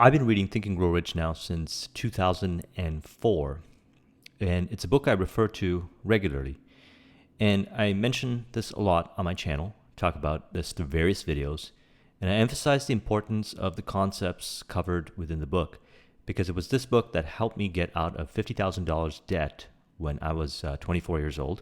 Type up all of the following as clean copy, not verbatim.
I've been reading Think and Grow Rich now since 2004, and it's a book I refer to regularly. And I mention this a lot on my channel, talk about this through various videos, and I emphasize the importance of the concepts covered within the book because it was this book that helped me get out of $50,000 debt when I was 24 years old.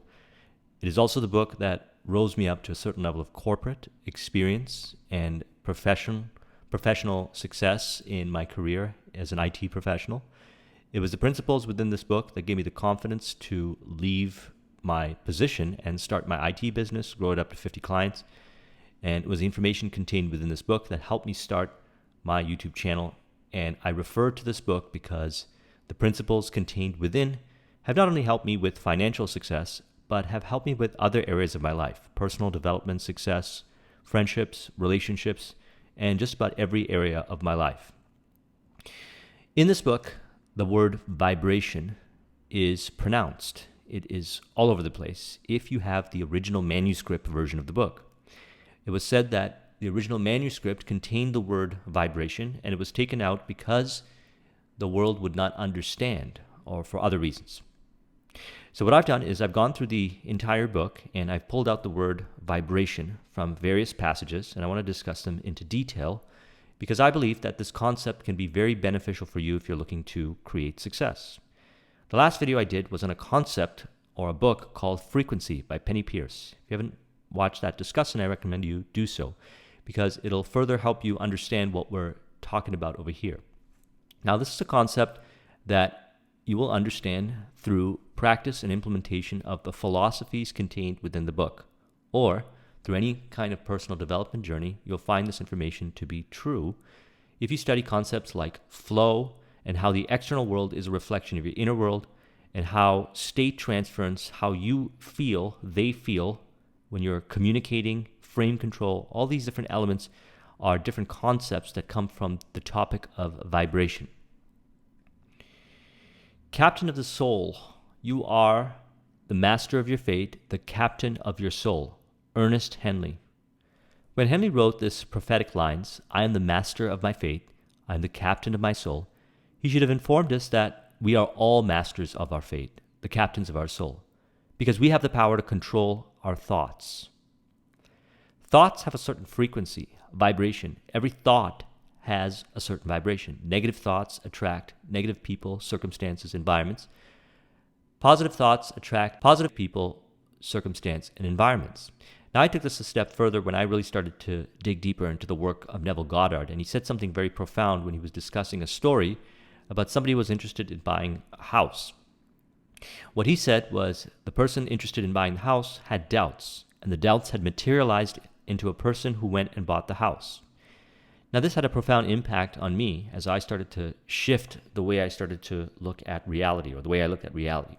It is also the book that rose me up to a certain level of corporate experience and professional success in my career as an IT professional. It was the principles within this book that gave me the confidence to leave my position and start my IT business, grow it up to 50 clients. And it was the information contained within this book that helped me start my YouTube channel. And I refer to this book because the principles contained within have not only helped me with financial success, but have helped me with other areas of my life, personal development, success, friendships, relationships, and just about every area of my life. In this book, the word vibration is pronounced. It is all over the place if you have the original manuscript version of the book. It was said that the original manuscript contained the word vibration, and it was taken out because the world would not understand or for other reasons. So what I've done is I've gone through the entire book and I've pulled out the word vibration from various passages, and I want to discuss them into detail because I believe that this concept can be very beneficial for you if you're looking to create success. The last video I did was on a concept or a book called Frequency by Penny Pierce. If you haven't watched that discussion, I recommend you do so because it'll further help you understand what we're talking about over here. Now, this is a concept that you will understand through practice and implementation of the philosophies contained within the book, or through any kind of personal development journey. You'll find this information to be true if you study concepts like flow and how the external world is a reflection of your inner world, and how state transference, how you feel, they feel when you're communicating, frame control, all these different elements are different concepts that come from the topic of vibration. Captain of the soul, you are the master of your fate, the captain of your soul. Ernest Henley. When Henley wrote this prophetic lines, I am the master of my fate, I am the captain of my soul, he should have informed us that we are all masters of our fate, the captains of our soul, because we have the power to control our thoughts. Thoughts have a certain frequency, vibration. Every thought has a certain vibration. Negative thoughts attract negative people, circumstances, environments. Positive thoughts attract positive people, circumstance, and environments. Now, I took this a step further when I really started to dig deeper into the work of Neville Goddard, and he said something very profound when he was discussing a story about somebody who was interested in buying a house. What he said was the person interested in buying the house had doubts, and the doubts had materialized into a person who went and bought the house. Now, this had a profound impact on me as I started to shift the way I started to look at reality, or the way I looked at reality.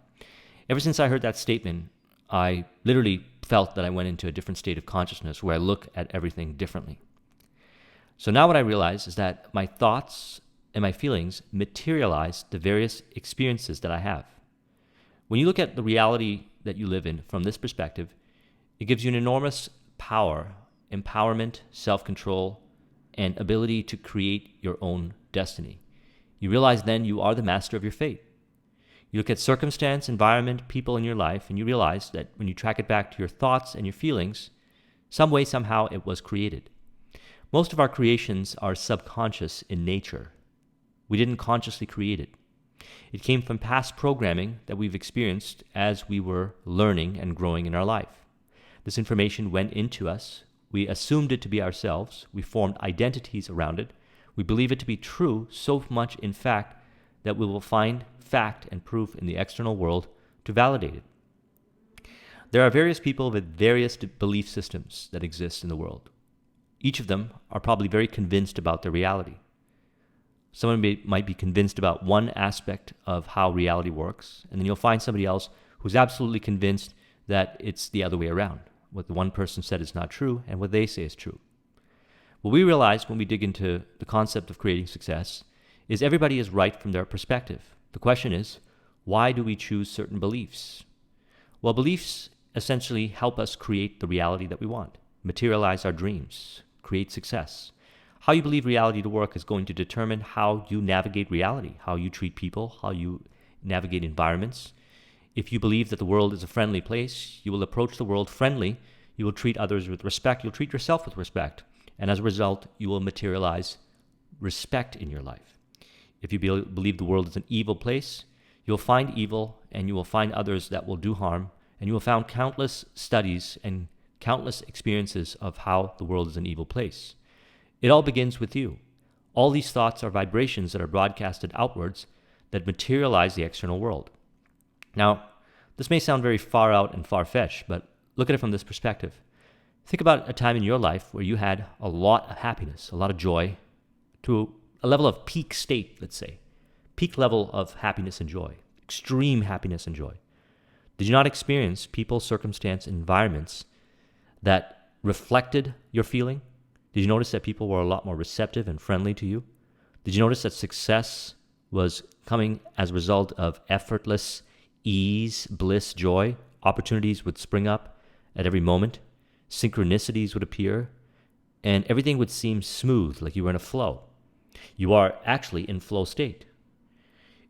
Ever since I heard that statement, I literally felt that I went into a different state of consciousness where I look at everything differently. So now what I realize is that my thoughts and my feelings materialize the various experiences that I have. When you look at the reality that you live in from this perspective, it gives you an enormous power, empowerment, self-control, and ability to create your own destiny. You realize then you are the master of your fate. You look at circumstance, environment, people in your life, and you realize that when you track it back to your thoughts and your feelings, some way, somehow it was created. Most of our creations are subconscious in nature. We didn't consciously create it. It came from past programming that we've experienced as we were learning and growing in our life. This information went into us. We assumed it to be ourselves. We formed identities around it. We believe it to be true so much, in fact, that we will find fact and proof in the external world to validate it. There are various people with various belief systems that exist in the world. Each of them are probably very convinced about their reality. Someone might be convinced about one aspect of how reality works, and then you'll find somebody else who's absolutely convinced that it's the other way around. What the one person said is not true, and what they say is true. What we realize when we dig into the concept of creating success is everybody is right from their perspective. The question is, why do we choose certain beliefs? Well, beliefs essentially help us create the reality that we want, materialize our dreams, create success. How you believe reality to work is going to determine how you navigate reality, how you treat people, how you navigate environments. If you believe that the world is a friendly place, you will approach the world friendly. You will treat others with respect. You'll treat yourself with respect. And as a result, you will materialize respect in your life. If you believe the world is an evil place, you'll find evil and you will find others that will do harm. And you will find countless studies and countless experiences of how the world is an evil place. It all begins with you. All these thoughts are vibrations that are broadcasted outwards that materialize the external world. Now, this may sound very far out and far-fetched, but look at it from this perspective. Think about a time in your life where you had a lot of happiness, a lot of joy, to a level of peak state, let's say. Peak level of happiness and joy, extreme happiness and joy. Did you not experience people, circumstance, environments that reflected your feeling? Did you notice that people were a lot more receptive and friendly to you? Did you notice that success was coming as a result of effortless ease, bliss, joy? Opportunities would spring up at every moment. Synchronicities would appear. And everything would seem smooth, like you were in a flow. You are actually in flow state.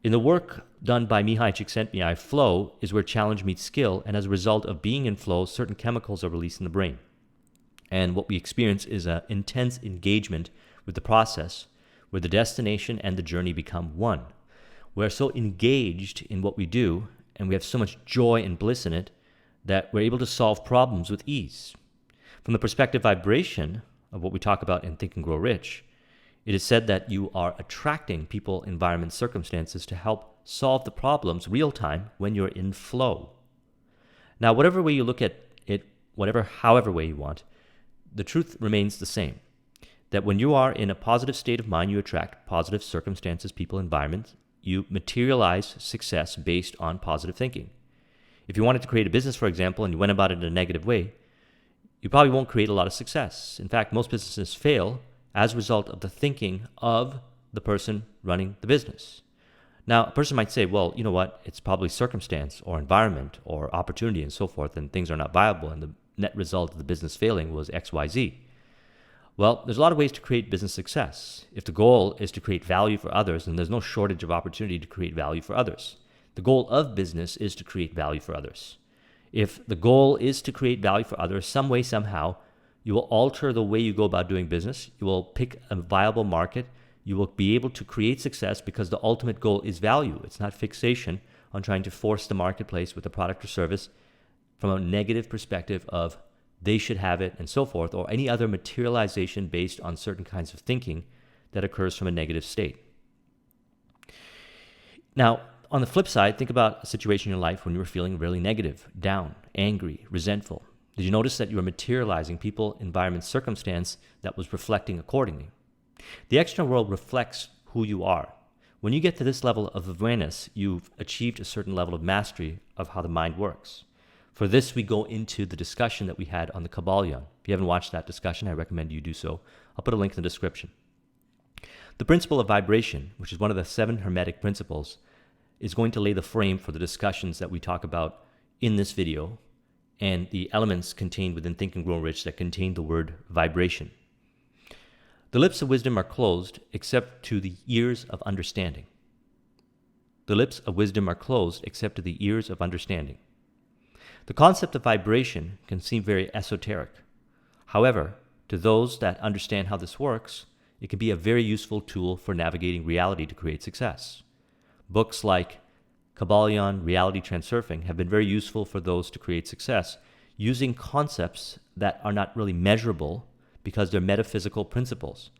In the work done by Mihai Csikszentmihalyi, flow is where challenge meets skill, and as a result of being in flow, certain chemicals are released in the brain. And what we experience is an intense engagement with the process where the destination and the journey become one. We're so engaged in what we do, and we have so much joy and bliss in it, that we're able to solve problems with ease. From the perspective vibration of what we talk about in Think and Grow Rich, it is said that you are attracting people, environments, circumstances to help solve the problems real time when you're in flow. Now, whatever way you look at it, however way you want, the truth remains the same, that when you are in a positive state of mind, you attract positive circumstances, people, environments. You materialize success based on positive thinking. If you wanted to create a business, for example, and you went about it in a negative way, you probably won't create a lot of success. In fact, most businesses fail as a result of the thinking of the person running the business. Now, a person might say, well, you know what, it's probably circumstance or environment or opportunity and so forth, and things are not viable, and the net result of the business failing was XYZ. Well, there's a lot of ways to create business success. If the goal is to create value for others, then there's no shortage of opportunity to create value for others. The goal of business is to create value for others. If the goal is to create value for others, some way, somehow, you will alter the way you go about doing business. You will pick a viable market. You will be able to create success because the ultimate goal is value. It's not fixation on trying to force the marketplace with a product or service from a negative perspective of they should have it and so forth, or any other materialization based on certain kinds of thinking that occurs from a negative state. Now, on the flip side, think about a situation in your life when you were feeling really negative, down, angry, resentful. Did you notice that you were materializing people, environment, circumstance that was reflecting accordingly? The external world reflects who you are. When you get to this level of awareness, you've achieved a certain level of mastery of how the mind works. For this, we go into the discussion that we had on the contagion. If you haven't watched that discussion, I recommend you do so. I'll put a link in the description. The principle of vibration, which is one of the 7 hermetic principles, is going to lay the frame for the discussions that we talk about in this video and the elements contained within Think and Grow Rich that contain the word vibration. The lips of wisdom are closed except to the ears of understanding. The lips of wisdom are closed except to the ears of understanding. The concept of vibration can seem very esoteric. However, to those that understand how this works, it can be a very useful tool for navigating reality to create success. Books like Contagion, Reality Transurfing have been very useful for those to create success, using concepts that are not really measurable because they're metaphysical principles.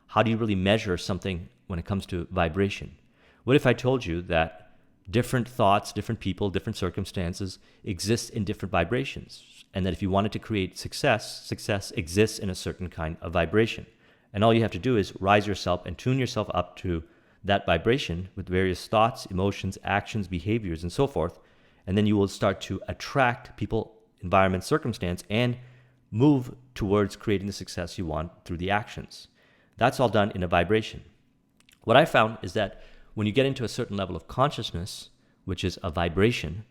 How do you really measure something when it comes to vibration? What if I told you that different thoughts, different people, different circumstances exist in different vibrations, and that if you wanted to create success, success exists in a certain kind of vibration. And all you have to do is rise yourself and tune yourself up to that vibration with various thoughts, emotions, actions, behaviors, and so forth, and then you will start to attract people, environment, circumstance, and move towards creating the success you want through the actions. That's all done in a vibration. What I found is that when you get into a certain level of consciousness, which is a vibration,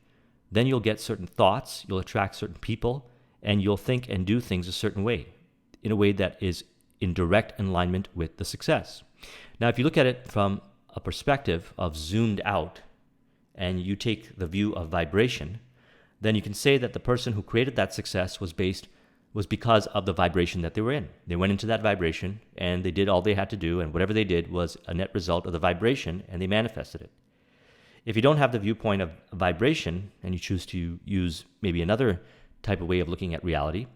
then you'll get certain thoughts, you'll attract certain people, and you'll think and do things a certain way, in a way that is in direct alignment with the success. Now, if you look at it from a perspective of zoomed out, and you take the view of vibration, then you can say that the person who created that success was because of the vibration that they were in. They went into that vibration and they did all they had to do, and whatever they did was a net result of the vibration, and they manifested it. If you don't have the viewpoint of vibration and you choose to use maybe another type of way of looking at reality,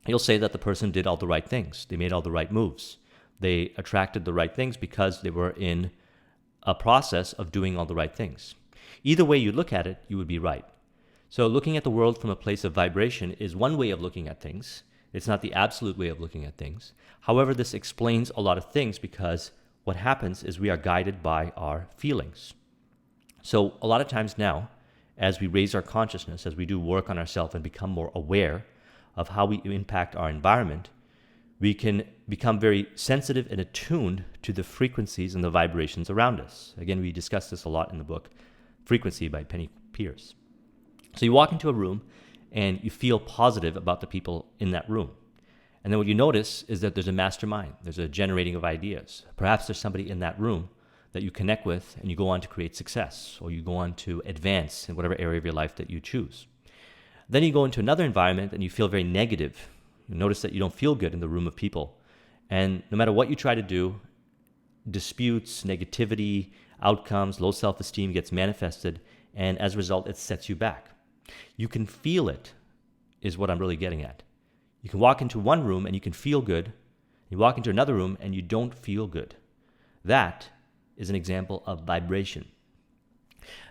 you'll say that the person did all the right things. They made all the right moves. They attracted the right things because they were in a process of doing all the right things. Either way you look at it, you would be right. So looking at the world from a place of vibration is one way of looking at things. It's not the absolute way of looking at things. However, this explains a lot of things because what happens is we are guided by our feelings. So a lot of times now, as we raise our consciousness, as we do work on ourselves and become more aware of how we impact our environment, we can become very sensitive and attuned to the frequencies and the vibrations around us. Again, we discuss this a lot in the book, Frequency by Penny Pierce. So you walk into a room and you feel positive about the people in that room. And then what you notice is that there's a mastermind. There's a generating of ideas. Perhaps there's somebody in that room that you connect with and you go on to create success, or you go on to advance in whatever area of your life that you choose. Then you go into another environment and you feel very negative. You notice that you don't feel good in the room of people. And no matter what you try to do, disputes, negativity, outcomes, low self-esteem gets manifested, and as a result, it sets you back. You can feel it, is what I'm really getting at. You can walk into one room and you can feel good. You walk into another room and you don't feel good. That is an example of vibration.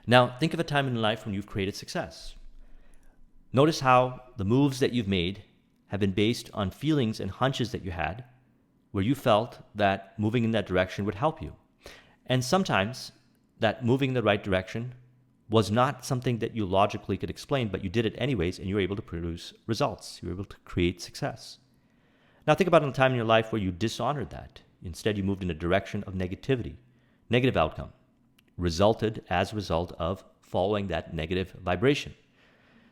Now, think of a time in your life when you've created success. Notice how the moves that you've made have been based on feelings and hunches that you had, where you felt that moving in that direction would help you. And sometimes that moving in the right direction was not something that you logically could explain, but you did it anyways, and you were able to produce results. You were able to create success. Now think about a time in your life where you dishonored that. Instead, you moved in a direction of negativity, negative outcome, resulted as a result of following that negative vibration.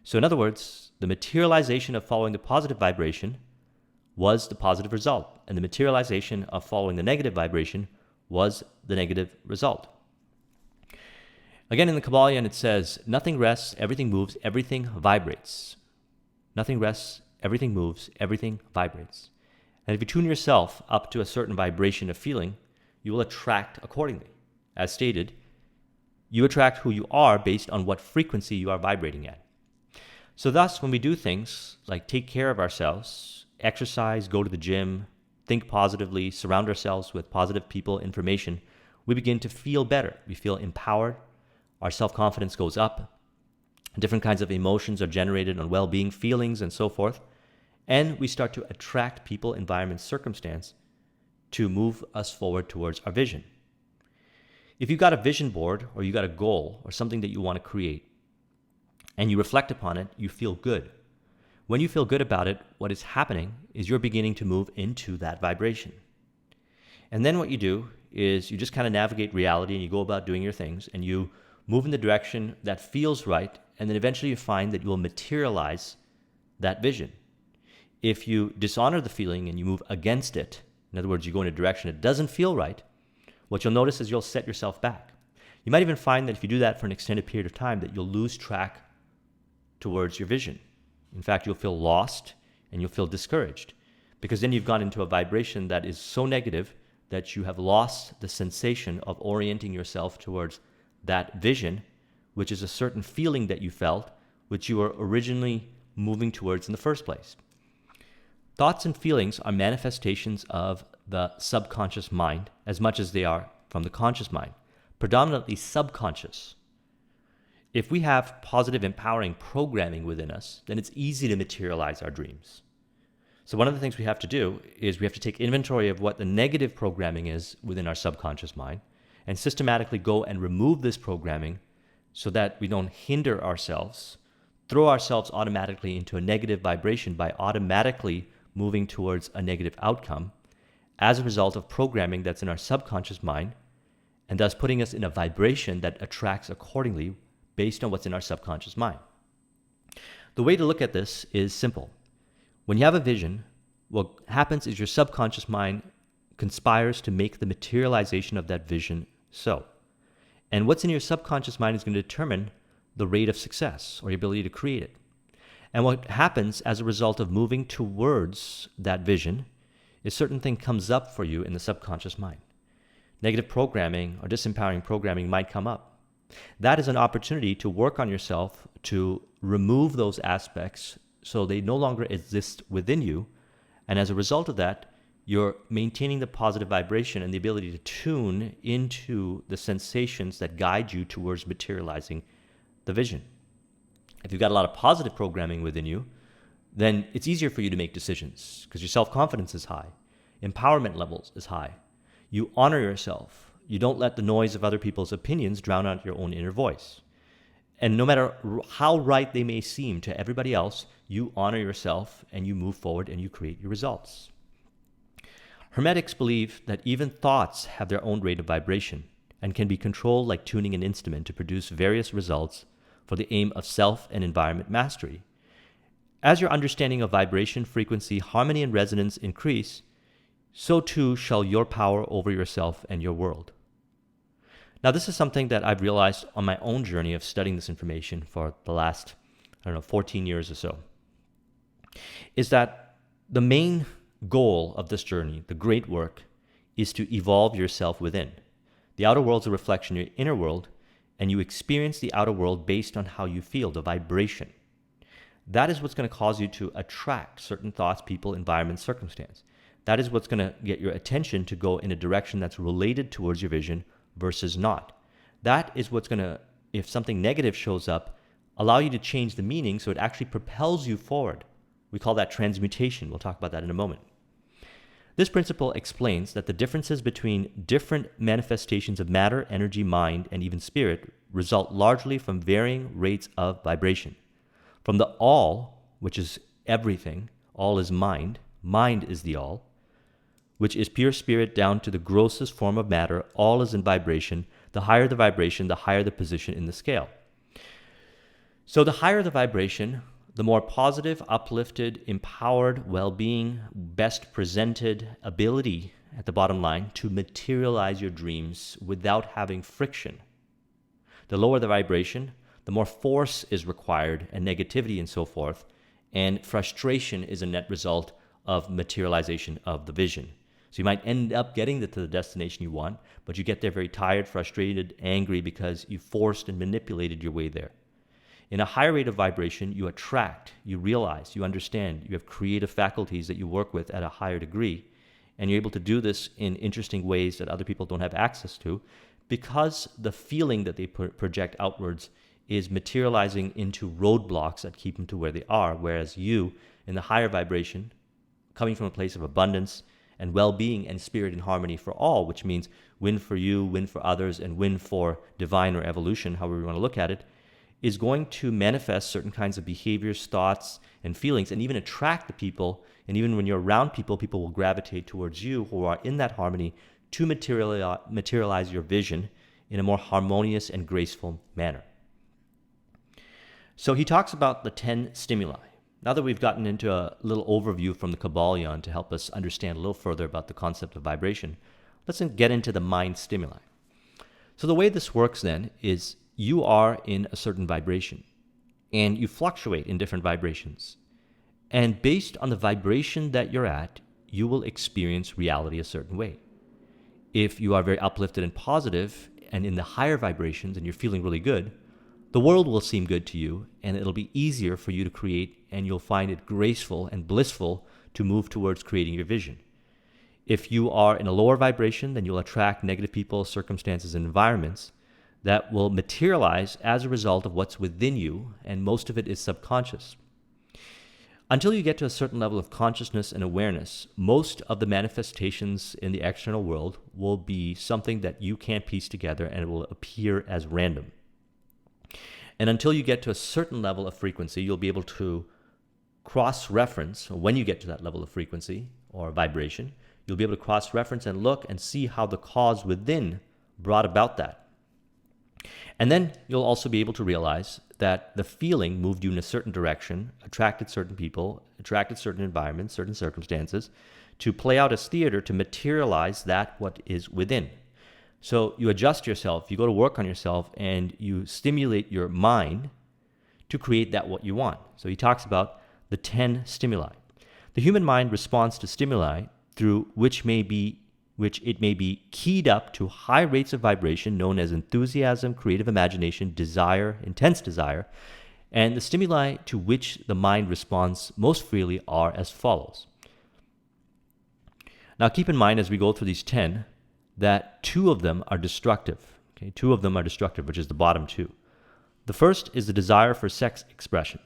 So in other words, the materialization of following the positive vibration was the positive result, and the materialization of following the negative vibration was the negative result. Again, in the Kabbalion, it says, nothing rests, everything moves, everything vibrates. Nothing rests, everything moves, everything vibrates. And if you tune yourself up to a certain vibration of feeling, you will attract accordingly. As stated, you attract who you are based on what frequency you are vibrating at. So thus, when we do things like take care of ourselves, exercise, go to the gym, think positively, surround ourselves with positive people, information, we begin to feel better. We feel empowered. Our self-confidence goes up. Different kinds of emotions are generated on well-being, feelings, and so forth. And we start to attract people, environments, circumstance to move us forward towards our vision. If you've got a vision board, or you got a goal or something that you want to create, and you reflect upon it, you feel good. When you feel good about it, what is happening is you're beginning to move into that vibration. And then what you do is you just kind of navigate reality and you go about doing your things and you move in the direction that feels right, and then eventually you find that you will materialize that vision. If you dishonor the feeling and you move against it, in other words, you go in a direction that doesn't feel right, what you'll notice is you'll set yourself back. You might even find that if you do that for an extended period of time, that you'll lose track towards your vision. In fact, you'll feel lost and you'll feel discouraged, because then you've gone into a vibration that is so negative that you have lost the sensation of orienting yourself towards that vision, which is a certain feeling that you felt, which you were originally moving towards in the first place. Thoughts and feelings are manifestations of the subconscious mind as much as they are from the conscious mind, predominantly subconscious. If we have positive, empowering programming within us, then it's easy to materialize our dreams. So one of the things we have to do is we have to take inventory of what the negative programming is within our subconscious mind and systematically go and remove this programming so that we don't hinder ourselves, throw ourselves automatically into a negative vibration by automatically moving towards a negative outcome as a result of programming that's in our subconscious mind, and thus putting us in a vibration that attracts accordingly based on what's in our subconscious mind. The way to look at this is simple. When you have a vision, what happens is your subconscious mind conspires to make the materialization of that vision so. And what's in your subconscious mind is going to determine the rate of success or your ability to create it. And what happens as a result of moving towards that vision is certain thing comes up for you in the subconscious mind. Negative programming or disempowering programming might come up. That is an opportunity to work on yourself to remove those aspects so they no longer exist within you. And as a result of that, you're maintaining the positive vibration and the ability to tune into the sensations that guide you towards materializing the vision. If you've got a lot of positive programming within you, then it's easier for you to make decisions because your self-confidence is high. Empowerment levels is high. You honor yourself. You don't let the noise of other people's opinions drown out your own inner voice. And no matter how right they may seem to everybody else, you honor yourself and you move forward and you create your results. Hermetics believe that even thoughts have their own rate of vibration and can be controlled like tuning an instrument to produce various results for the aim of self and environment mastery. As your understanding of vibration, frequency, harmony, and resonance increase, so too shall your power over yourself and your world. Now, this is something that I've realized on my own journey of studying this information for the last, 14 years or so, is that the main goal of this journey, the great work, is to evolve yourself within. The outer world is a reflection of your inner world, and you experience the outer world based on how you feel, the vibration. That is what's going to cause you to attract certain thoughts, people, environment, circumstance. That is what's going to get your attention to go in a direction that's related towards your vision versus not. That is what's going to, if something negative shows up, allow you to change the meaning so it actually propels you forward. We call that transmutation. We'll talk about that in a moment. This principle explains that the differences between different manifestations of matter, energy, mind, and even spirit result largely from varying rates of vibration. From the all, which is everything, all is mind is the all, which is pure spirit, down to the grossest form of matter, all is in vibration. The higher the vibration, the higher the position in the scale. So the higher the vibration, the more positive, uplifted, empowered, well-being, best presented ability at the bottom line to materialize your dreams without having friction. The lower the vibration, the more force is required and negativity and so forth, and frustration is a net result of materialization of the vision. So you might end up getting to the destination you want, but you get there very tired, frustrated, angry because you forced and manipulated your way there. In a higher rate of vibration, you attract, you realize, you understand, you have creative faculties that you work with at a higher degree, and you're able to do this in interesting ways that other people don't have access to because the feeling that they project outwards is materializing into roadblocks that keep them to where they are, whereas you, in the higher vibration, coming from a place of abundance and well-being and spirit and harmony for all, which means win for you, win for others, and win for divine or evolution, however you want to look at it, is going to manifest certain kinds of behaviors, thoughts, and feelings, and even attract the people. And even when you're around people, people will gravitate towards you who are in that harmony to materialize your vision in a more harmonious and graceful manner. So he talks about the 10 stimuli. Now that we've gotten into a little overview from the Kabbalion to help us understand a little further about the concept of vibration, let's get into the mind stimuli. So the way this works then is you are in a certain vibration and you fluctuate in different vibrations. And based on the vibration that you're at, you will experience reality a certain way. If you are very uplifted and positive and in the higher vibrations and you're feeling really good, the world will seem good to you and it'll be easier for you to create, and you'll find it graceful and blissful to move towards creating your vision. If you are in a lower vibration, then you'll attract negative people, circumstances, and environments that will materialize as a result of what's within you, and most of it is subconscious. Until you get to a certain level of consciousness and awareness, most of the manifestations in the external world will be something that you can't piece together, and it will appear as random. And until you get to a certain level of frequency, you'll be able to cross-reference. When you get to that level of frequency or vibration, you'll be able to cross-reference and look and see how the cause within brought about that. And then you'll also be able to realize that the feeling moved you in a certain direction, attracted certain people, attracted certain environments, certain circumstances, to play out as theater to materialize that what is within. So you adjust yourself, you go to work on yourself, and you stimulate your mind to create that what you want. So he talks about the 10 stimuli. The human mind responds to stimuli through which it may be keyed up to high rates of vibration known as enthusiasm, creative imagination, desire, intense desire, and the stimuli to which the mind responds most freely are as follows. Now keep in mind as we go through these 10 that 2 of them are destructive. Okay, 2 of them are destructive, which is the bottom 2. The first is the desire for sex expression.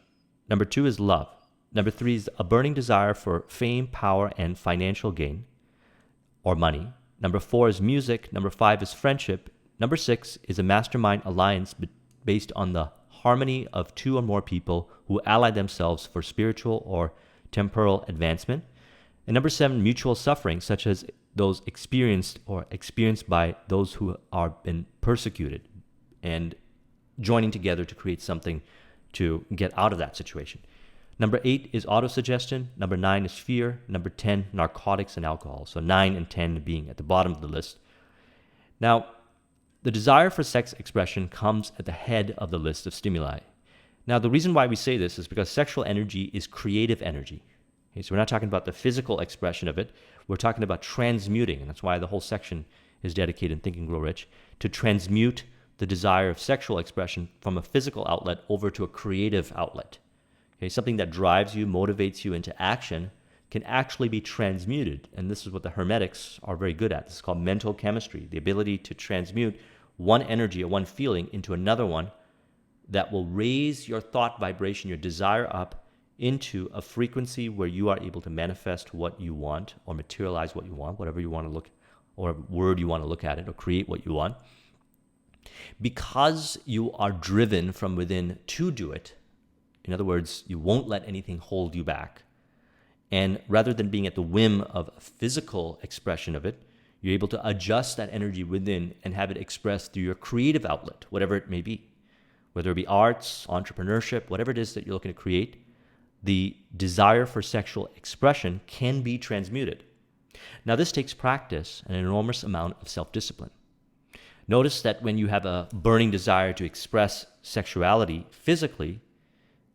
Number 2 is love. Number 3 is a burning desire for fame, power, and financial gain or money. Number 4 is music. Number 5 is friendship. Number 6 is a mastermind alliance based on the harmony of 2 or more people who ally themselves for spiritual or temporal advancement. And number 7, mutual suffering, such as those experienced by those who are been persecuted and joining together to create something to get out of that situation. Number 8 is autosuggestion. Number 9 is fear. Number 10, narcotics and alcohol. So 9 and 10 being at the bottom of the list. Now, the desire for sex expression comes at the head of the list of stimuli. Now, the reason why we say this is because sexual energy is creative energy. Okay, so we're not talking about the physical expression of it. We're talking about transmuting, and that's why the whole section is dedicated in Think and Grow Rich, to transmute the desire of sexual expression from a physical outlet over to a creative outlet. Okay, something that drives you, motivates you into action can actually be transmuted, and this is what the Hermetics are very good at. This is called mental chemistry, the ability to transmute one energy or one feeling into another one that will raise your thought vibration, your desire up into a frequency where you are able to manifest what you want or materialize what you want, whatever you want to look, or word you want to look at it, or create what you want. Because you are driven from within to do it, in other words, you won't let anything hold you back. And rather than being at the whim of a physical expression of it, you're able to adjust that energy within and have it expressed through your creative outlet, whatever it may be. Whether it be arts, entrepreneurship, whatever it is that you're looking to create, the desire for sexual expression can be transmuted. Now, this takes practice and an enormous amount of self-discipline. Notice that when you have a burning desire to express sexuality physically,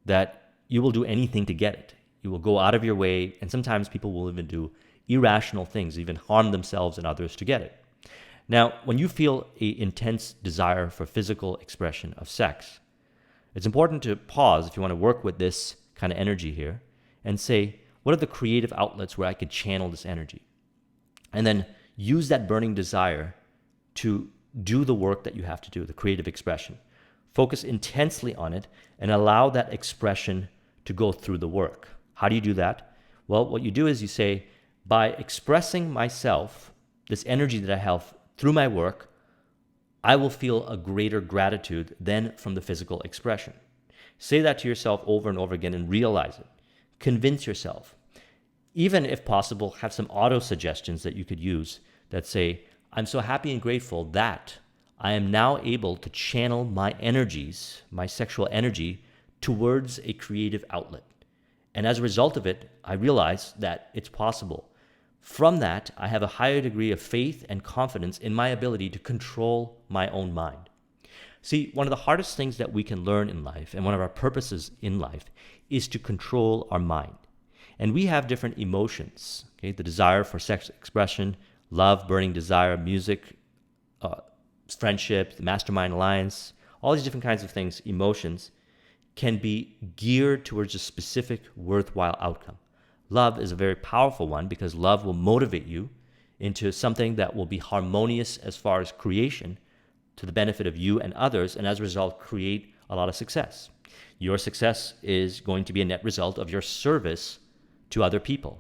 that you will do anything to get it. You will go out of your way, and sometimes people will even do irrational things, even harm themselves and others to get it. Now, when you feel an intense desire for physical expression of sex, it's important to pause if you want to work with this kind of energy here and say, what are the creative outlets where I could channel this energy? And then use that burning desire to do the work that you have to do, the creative expression. Focus intensely on it and allow that expression to go through the work. How do you do that? Well, what you do is you say, by expressing myself, this energy that I have through my work, I will feel a greater gratitude than from the physical expression. Say that to yourself over and over again and realize it. Convince yourself. Even if possible, have some auto-suggestions that you could use that say, I'm so happy and grateful that I am now able to channel my energies, my sexual energy, towards a creative outlet. And as a result of it, I realize that it's possible. From that, I have a higher degree of faith and confidence in my ability to control my own mind. See, one of the hardest things that we can learn in life, and one of our purposes in life, is to control our mind. And we have different emotions, okay? The desire for sex expression, love, burning desire, music, friendship, the mastermind alliance, all these different kinds of things, emotions, can be geared towards a specific worthwhile outcome. Love is a very powerful one because love will motivate you into something that will be harmonious as far as creation to the benefit of you and others, and as a result, create a lot of success. Your success is going to be a net result of your service to other people.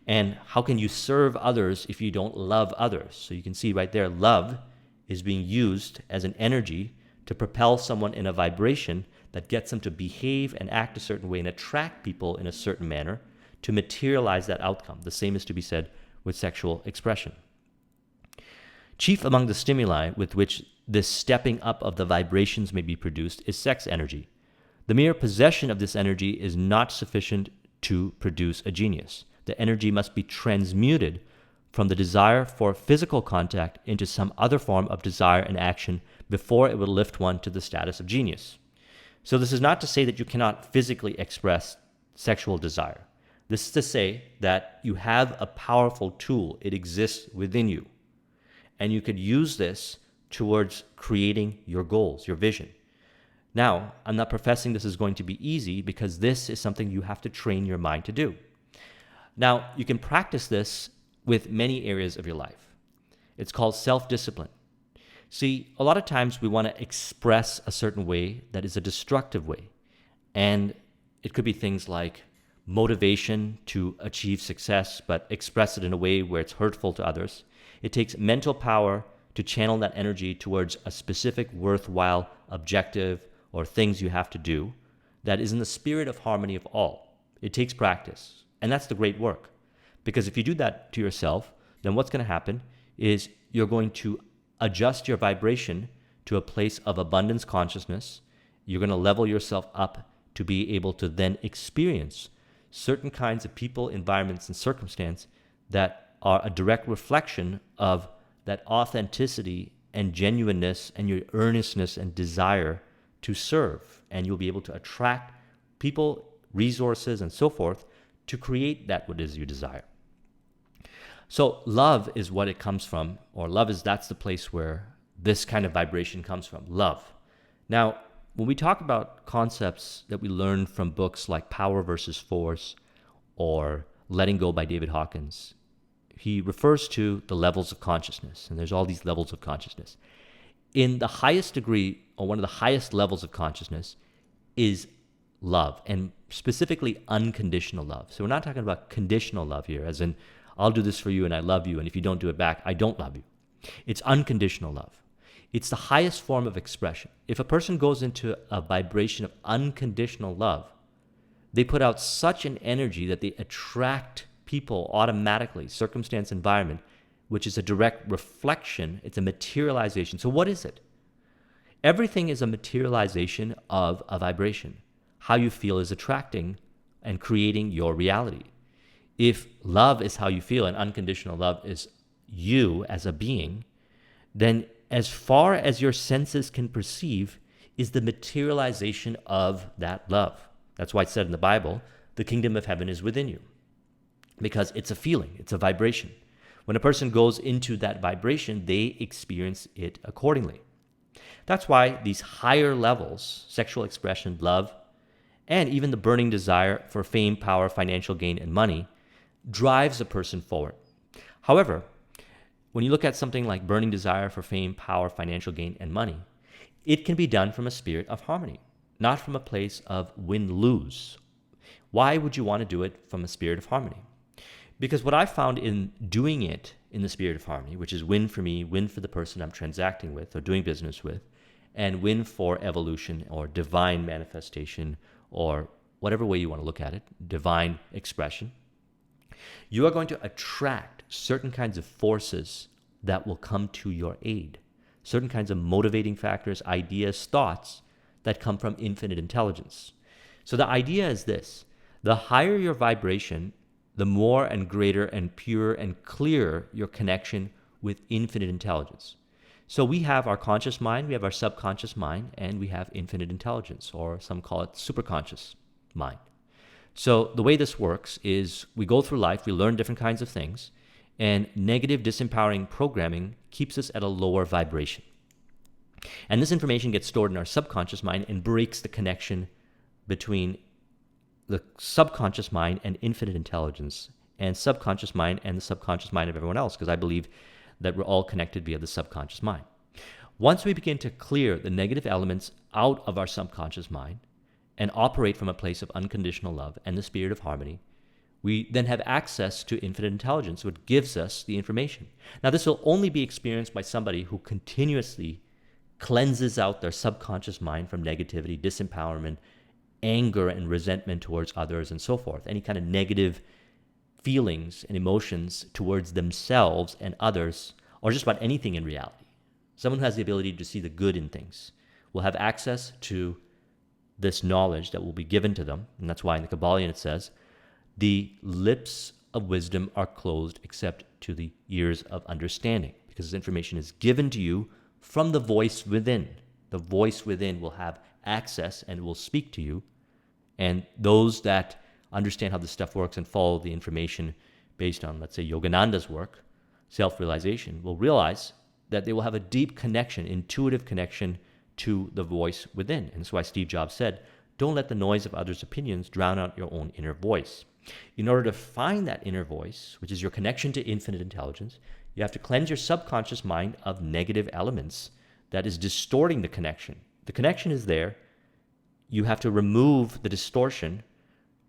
And how can you serve others if you don't love others? So you can see right there, love is being used as an energy to propel someone in a vibration that gets them to behave and act a certain way and attract people in a certain manner to materialize that outcome. The same is to be said with sexual expression. Chief among the stimuli with which this stepping up of the vibrations may be produced is sex energy. The mere possession of this energy is not sufficient to produce a genius. The energy must be transmuted from the desire for physical contact into some other form of desire and action before it will lift one to the status of genius. So this is not to say that you cannot physically express sexual desire. This is to say that you have a powerful tool. It exists within you. And you could use this towards creating your goals, your vision. Now, I'm not professing this is going to be easy, because this is something you have to train your mind to do. Now, you can practice this with many areas of your life. It's called self-discipline. See, a lot of times we want to express a certain way that is a destructive way. And it could be things like motivation to achieve success, but express it in a way where it's hurtful to others. It takes mental power to channel that energy towards a specific worthwhile objective or things you have to do that is in the spirit of harmony of all. It takes practice. And that's the great work. Because if you do that to yourself, then what's going to happen is you're going to adjust your vibration to a place of abundance consciousness. You're going to level yourself up to be able to then experience certain kinds of people, environments, and circumstance that are a direct reflection of that authenticity and genuineness and your earnestness and desire to serve. And you'll be able to attract people, resources, and so forth to create that what is you desire. So love is what it comes from, or that's the place where this kind of vibration comes from, love. Now, when we talk about concepts that we learn from books like Power versus Force or Letting Go by David Hawkins, he refers to the levels of consciousness, and there's all these levels of consciousness. In the highest degree, or one of the highest levels of consciousness, is love, and specifically unconditional love. So we're not talking about conditional love here, as in, I'll do this for you and I love you, and if you don't do it back, I don't love you. It's unconditional love. It's the highest form of expression. If a person goes into a vibration of unconditional love, they put out such an energy that they attract people automatically, circumstance, environment, which is a direct reflection. It's a materialization. So what is it? Everything is a materialization of a vibration. How you feel is attracting and creating your reality. If love is how you feel and unconditional love is you as a being, then as far as your senses can perceive is the materialization of that love. That's why it said in the Bible, the kingdom of heaven is within you. Because it's a feeling, it's a vibration. When a person goes into that vibration, they experience it accordingly. That's why these higher levels, sexual expression, love, and even the burning desire for fame, power, financial gain, and money, drives a person forward. However, when you look at something like burning desire for fame, power, financial gain, and money, it can be done from a spirit of harmony, not from a place of win-lose. Why would you want to do it from a spirit of harmony? Because what I found in doing it in the spirit of harmony, which is win for me, win for the person I'm transacting with or doing business with, and win for evolution or divine manifestation or whatever way you want to look at it, divine expression, you are going to attract certain kinds of forces that will come to your aid, certain kinds of motivating factors, ideas, thoughts that come from infinite intelligence. So the idea is this: the higher your vibration, the more and greater and pure and clear your connection with infinite intelligence. So we have our conscious mind, we have our subconscious mind, and we have infinite intelligence, or some call it superconscious mind. So the way this works is we go through life, we learn different kinds of things, and negative, disempowering programming keeps us at a lower vibration. And this information gets stored in our subconscious mind and breaks the connection between the subconscious mind and infinite intelligence, and subconscious mind and the subconscious mind of everyone else, because I believe that we're all connected via the subconscious mind. Once we begin to clear the negative elements out of our subconscious mind and operate from a place of unconditional love and the spirit of harmony, we then have access to infinite intelligence, which gives us the information. Now, this will only be experienced by somebody who continuously cleanses out their subconscious mind from negativity, disempowerment, anger, and resentment towards others, and so forth. Any kind of negative feelings and emotions towards themselves and others, or just about anything in reality. Someone who has the ability to see the good in things will have access to this knowledge that will be given to them. And that's why in the Kabbalion it says, the lips of wisdom are closed except to the ears of understanding, because this information is given to you from the voice within. The voice within will have access and will speak to you. And those that understand how this stuff works and follow the information based on, let's say, Yogananda's work, self-realization, will realize that they will have a deep connection, intuitive connection to the voice within. And that's why Steve Jobs said, don't let the noise of others' opinions drown out your own inner voice. In order to find that inner voice, which is your connection to infinite intelligence, you have to cleanse your subconscious mind of negative elements that is distorting the connection. The connection is there. You have to remove the distortion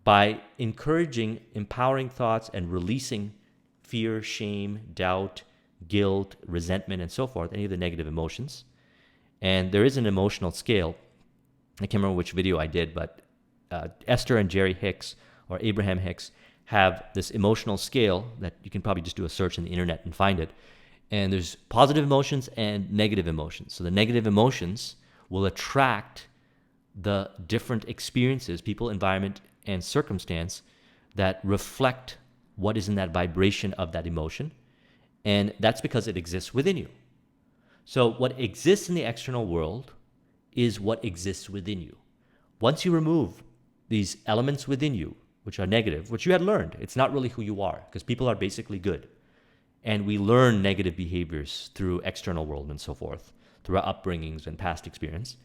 by encouraging empowering thoughts and releasing fear, shame, doubt, guilt, resentment, and so forth, any of the negative emotions. And there is an emotional scale. I can't remember which video I did, but Esther and Jerry Hicks, or Abraham Hicks, have this emotional scale that you can probably just do a search on the internet and find it. And there's positive emotions and negative emotions. So the negative emotions will attract the different experiences, people, environment, and circumstance that reflect what is in that vibration of that emotion. And that's because it exists within you. So what exists in the external world is what exists within you. Once you remove these elements within you, which are negative, which you had learned, it's not really who you are, because people are basically good. And we learn negative behaviors through external world and so forth, through our upbringings and past experience.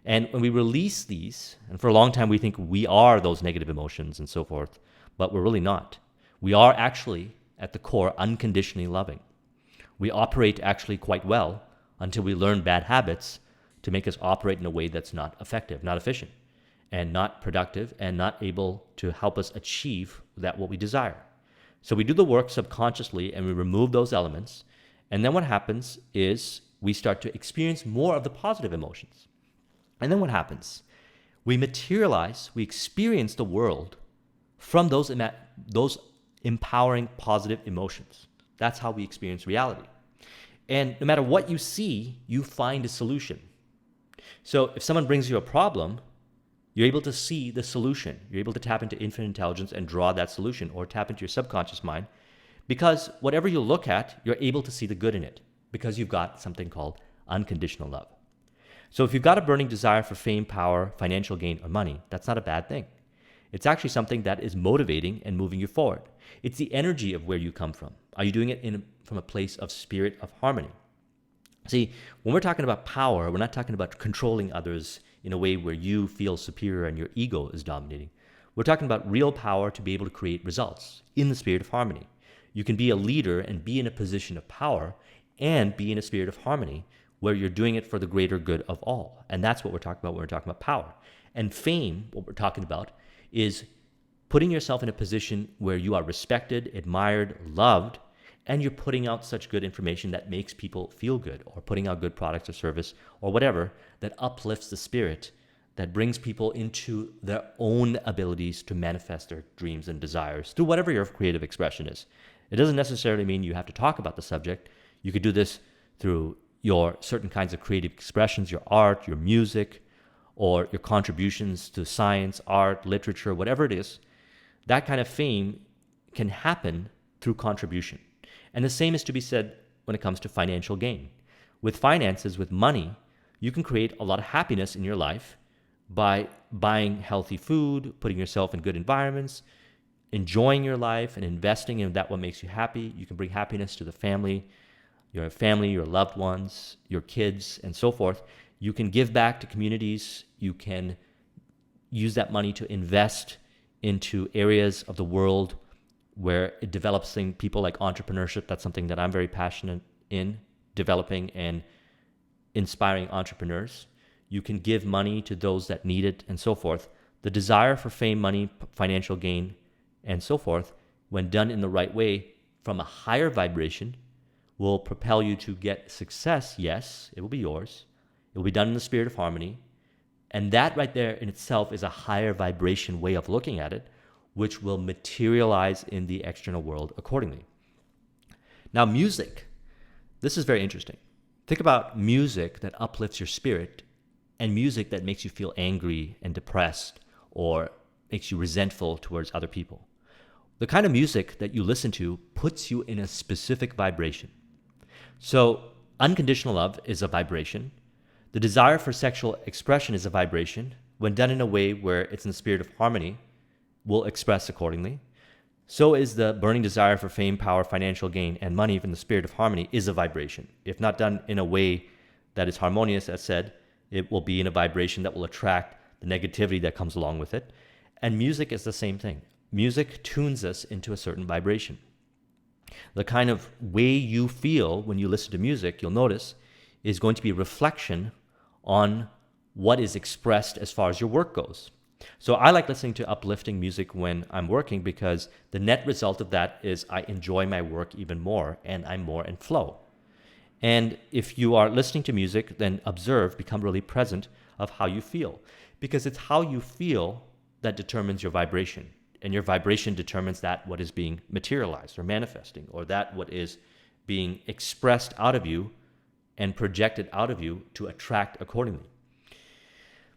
And when we release these, and for a long time we think we are those negative emotions and so forth, but we're really not. We are actually, at the core, unconditionally loving. We operate actually quite well until we learn bad habits to make us operate in a way that's not effective, not efficient, and not productive, and not able to help us achieve that what we desire. So we do the work subconsciously and we remove those elements. And then what happens is we start to experience more of the positive emotions. And then what happens? We materialize, we experience the world from those empowering positive emotions. That's how we experience reality. And no matter what you see, you find a solution. So if someone brings you a problem, you're able to see the solution. You're able to tap into infinite intelligence and draw that solution, or tap into your subconscious mind, because whatever you look at, you're able to see the good in it, because you've got something called unconditional love. So if you've got a burning desire for fame, power, financial gain, or money, that's not a bad thing. It's actually something that is motivating and moving you forward. It's the energy of where you come from. Are you doing it from a place of spirit of harmony? See, when we're talking about power, we're not talking about controlling others in a way where you feel superior and your ego is dominating. We're talking about real power to be able to create results in the spirit of harmony. You can be a leader and be in a position of power and be in a spirit of harmony where you're doing it for the greater good of all. And that's what we're talking about when we're talking about power. And fame, what we're talking about, is putting yourself in a position where you are respected, admired, loved, and you're putting out such good information that makes people feel good, or putting out good products or service or whatever that uplifts the spirit, that brings people into their own abilities to manifest their dreams and desires through whatever your creative expression is. It doesn't necessarily mean you have to talk about the subject. You could do this through your certain kinds of creative expressions, your art, your music, or your contributions to science, art, literature, whatever it is. That kind of fame can happen through contribution. And the same is to be said when it comes to financial gain. With finances, with money, you can create a lot of happiness in your life by buying healthy food, putting yourself in good environments, enjoying your life, and investing in that what makes you happy. You can bring happiness to the family, your loved ones, your kids, and so forth. You can give back to communities. You can use that money to invest into areas of the world where it develops people like entrepreneurship. That's something that I'm very passionate in, developing and inspiring entrepreneurs. You can give money to those that need it, and so forth. The desire for fame, money, financial gain, and so forth, when done in the right way from a higher vibration, will propel you to get success. Yes, it will be yours. It will be done in the spirit of harmony. And that right there in itself is a higher vibration way of looking at it, which will materialize in the external world accordingly. Now, music. This is very interesting. Think about music that uplifts your spirit and music that makes you feel angry and depressed or makes you resentful towards other people. The kind of music that you listen to puts you in a specific vibration. So unconditional love is a vibration. The desire for sexual expression is a vibration. When done in a way where it's in the spirit of harmony, will express accordingly. So is the burning desire for fame, power, financial gain, and money from the spirit of harmony is a vibration. If not done in a way that is harmonious, as said, it will be in a vibration that will attract the negativity that comes along with it. And music is the same thing. Music tunes us into a certain vibration. The kind of way you feel when you listen to music, you'll notice, is going to be a reflection on what is expressed as far as your work goes. So I like listening to uplifting music when I'm working because the net result of that is I enjoy my work even more and I'm more in flow. And if you are listening to music, then observe, become really present of how you feel. Because it's how you feel that determines your vibration. And your vibration determines that what is being materialized or manifesting, or that what is being expressed out of you and projected out of you to attract accordingly.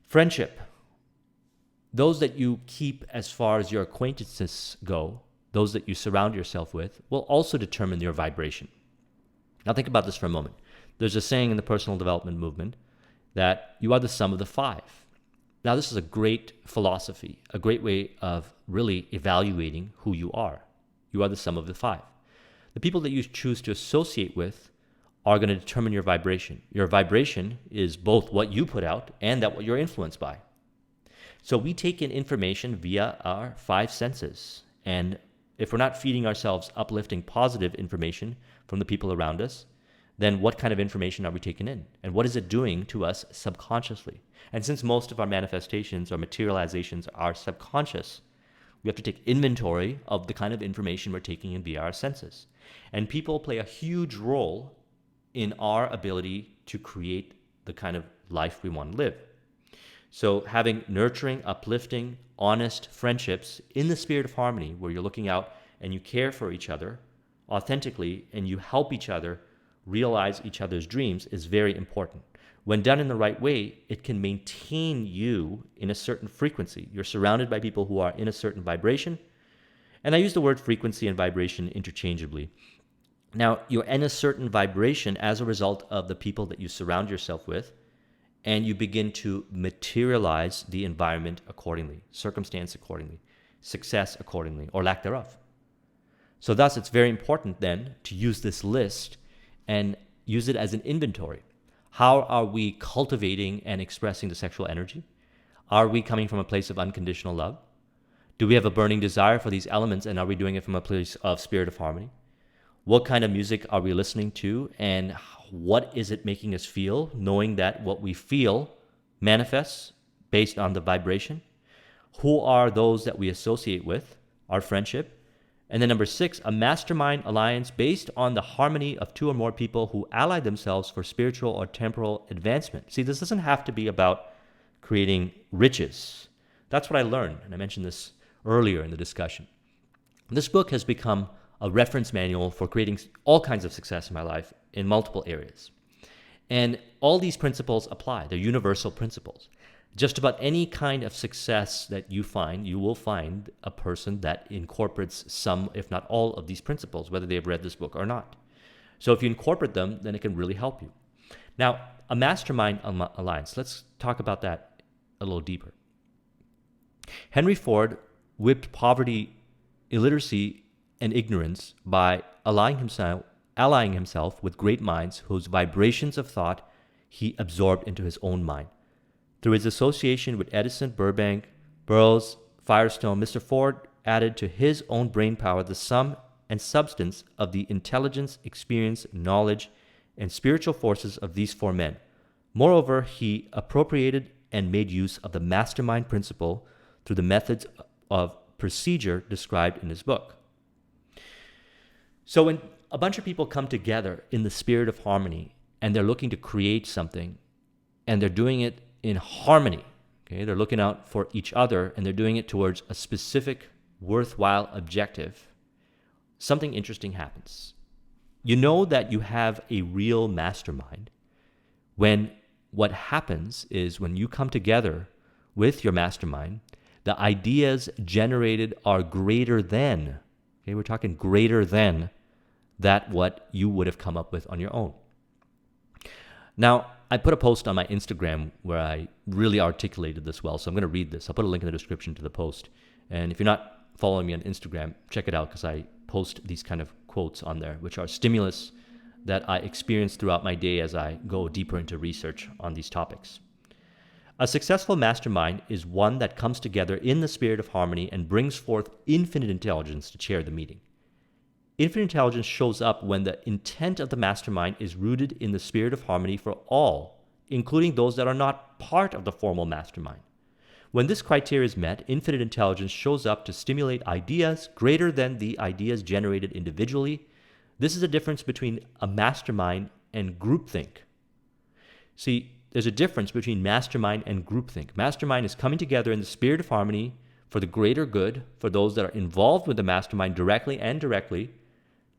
Friendship. Those that you keep as far as your acquaintances go, those that you surround yourself with, will also determine your vibration. Now think about this for a moment. There's a saying in the personal development movement that you are the sum of the five. Now this is a great philosophy, a great way of really evaluating who you are. You are the sum of the five. The people that you choose to associate with are going to determine your vibration. Your vibration is both what you put out and that what you're influenced by. So we take in information via our five senses. And if we're not feeding ourselves uplifting, positive information from the people around us, then what kind of information are we taking in? And what is it doing to us subconsciously? And since most of our manifestations or materializations are subconscious, we have to take inventory of the kind of information we're taking in via our senses. And people play a huge role in our ability to create the kind of life we want to live. So having nurturing, uplifting, honest friendships in the spirit of harmony, where you're looking out and you care for each other authentically and you help each other realize each other's dreams, is very important. When done in the right way, it can maintain you in a certain frequency. You're surrounded by people who are in a certain vibration. And I use the word frequency and vibration interchangeably. Now, you're in a certain vibration as a result of the people that you surround yourself with, and you begin to materialize the environment accordingly, circumstance accordingly, success accordingly, or lack thereof. So thus, it's very important then to use this list and use it as an inventory. How are we cultivating and expressing the sexual energy? Are we coming from a place of unconditional love? Do we have a burning desire for these elements, and are we doing it from a place of spirit of harmony? What kind of music are we listening to, and what is it making us feel, knowing that what we feel manifests based on the vibration? Who are those that we associate with, our friendship? And then number 6, a mastermind alliance based on the harmony of two or more people who ally themselves for spiritual or temporal advancement. See, this doesn't have to be about creating riches. That's what I learned, and I mentioned this earlier in the discussion. This book has become a reference manual for creating all kinds of success in my life in multiple areas. And all these principles apply. They're universal principles. Just about any kind of success that you find, you will find a person that incorporates some, if not all, of these principles, whether they have read this book or not. So if you incorporate them, then it can really help you. Now, a mastermind alliance, let's talk about that a little deeper. Henry Ford whipped poverty, illiteracy, and ignorance by allying himself with great minds whose vibrations of thought he absorbed into his own mind. Through his association with Edison, Burbank, Burroughs, Firestone, Mr. Ford added to his own brain power the sum and substance of the intelligence, experience, knowledge, and spiritual forces of these four men. Moreover, he appropriated and made use of the mastermind principle through the methods of procedure described in his book. So when a bunch of people come together in the spirit of harmony and they're looking to create something and they're doing it in harmony, okay, they're looking out for each other and they're doing it towards a specific worthwhile objective, something interesting happens. You know that you have a real mastermind when what happens is when you come together with your mastermind, the ideas generated are greater than, okay, we're talking greater than that what you would have come up with on your own. Now, I put a post on my Instagram where I really articulated this well, so I'm going to read this. I'll put a link in the description to the post. And if you're not following me on Instagram, check it out because I post these kind of quotes on there, which are stimulus that I experience throughout my day as I go deeper into research on these topics. A successful mastermind is one that comes together in the spirit of harmony and brings forth infinite intelligence to chair the meeting. Infinite intelligence shows up when the intent of the mastermind is rooted in the spirit of harmony for all, including those that are not part of the formal mastermind. When this criteria is met, infinite intelligence shows up to stimulate ideas greater than the ideas generated individually. This is a difference between a mastermind and groupthink. See, there's a difference between mastermind and groupthink. Mastermind is coming together in the spirit of harmony for the greater good, for those that are involved with the mastermind directly and indirectly,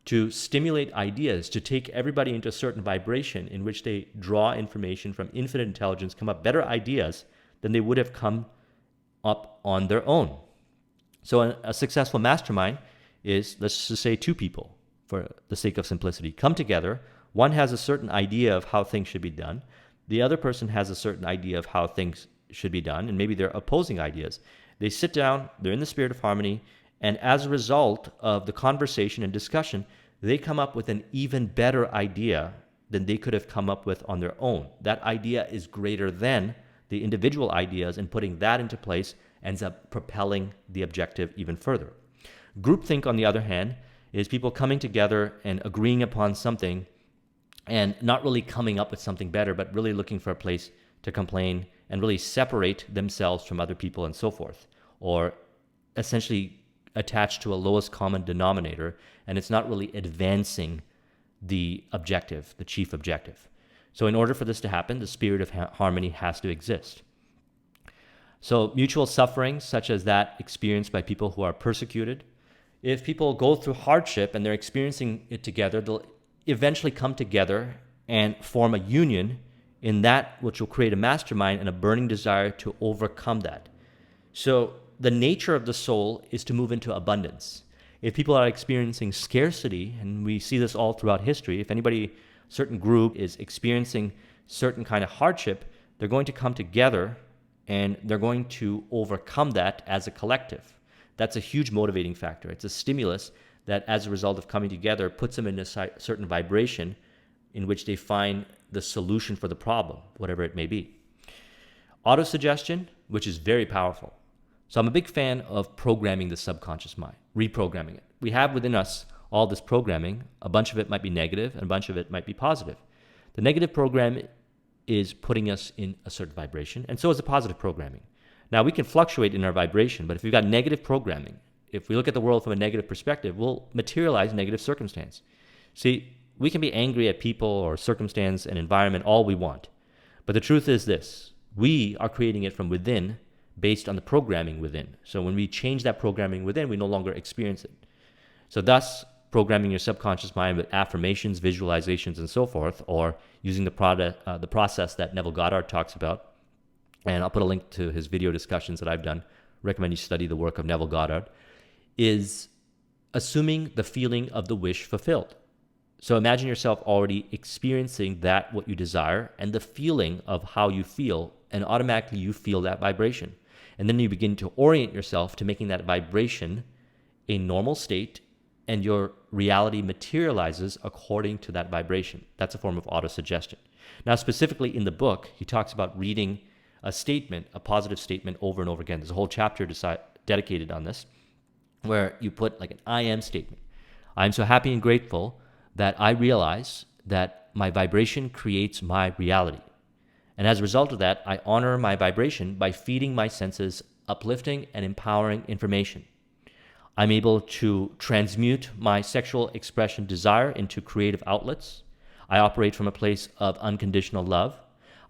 to stimulate ideas, to take everybody into a certain vibration in which they draw information from infinite intelligence, come up better ideas than they would have come up on their own. So a successful mastermind is, let's just say, two people, for the sake of simplicity, come together. One has a certain idea of how things should be done. The other person has a certain idea of how things should be done, and maybe they're opposing ideas. They sit down, they're in the spirit of harmony, and as a result of the conversation and discussion, they come up with an even better idea than they could have come up with on their own. That idea is greater than the individual ideas, and putting that into place ends up propelling the objective even further. Groupthink, on the other hand, is people coming together and agreeing upon something and not really coming up with something better, but really looking for a place to complain and really separate themselves from other people and so forth, or essentially attached to a lowest common denominator, and it's not really advancing the objective, the chief objective. So in order for this to happen, the spirit of harmony has to exist. So mutual suffering, such as that experienced by people who are persecuted, if people go through hardship and they're experiencing it together, they'll eventually come together and form a union in that which will create a mastermind and a burning desire to overcome that. So the nature of the soul is to move into abundance. If people are experiencing scarcity, and we see this all throughout history, if anybody, certain group is experiencing certain kind of hardship, they're going to come together and they're going to overcome that as a collective. That's a huge motivating factor. It's a stimulus that, as a result of coming together, puts them in a certain vibration in which they find the solution for the problem, whatever it may be. Autosuggestion, which is very powerful. So I'm a big fan of programming the subconscious mind, reprogramming it. We have within us all this programming. A bunch of it might be negative and a bunch of it might be positive. The negative program is putting us in a certain vibration, and so is the positive programming. Now, we can fluctuate in our vibration, but if we've got negative programming, if we look at the world from a negative perspective, we'll materialize negative circumstance. See, we can be angry at people or circumstance and environment all we want. But the truth is this: we are creating it from within based on the programming within. So when we change that programming within, we no longer experience it. So thus, programming your subconscious mind with affirmations, visualizations, and so forth, or using the process that Neville Goddard talks about, and I'll put a link to his video discussions that I've done. Recommend you study the work of Neville Goddard, is assuming the feeling of the wish fulfilled. So imagine yourself already experiencing that, what you desire, and the feeling of how you feel, and automatically you feel that vibration. And then you begin to orient yourself to making that vibration a normal state, and your reality materializes according to that vibration. That's a form of autosuggestion. Now, specifically in the book, he talks about reading a statement, a positive statement, over and over again. There's a whole chapter dedicated on this, where you put like an I am statement. I'm so happy and grateful that I realize that my vibration creates my reality. And as a result of that, I honor my vibration by feeding my senses uplifting and empowering information. I'm able to transmute my sexual expression desire into creative outlets. I operate from a place of unconditional love.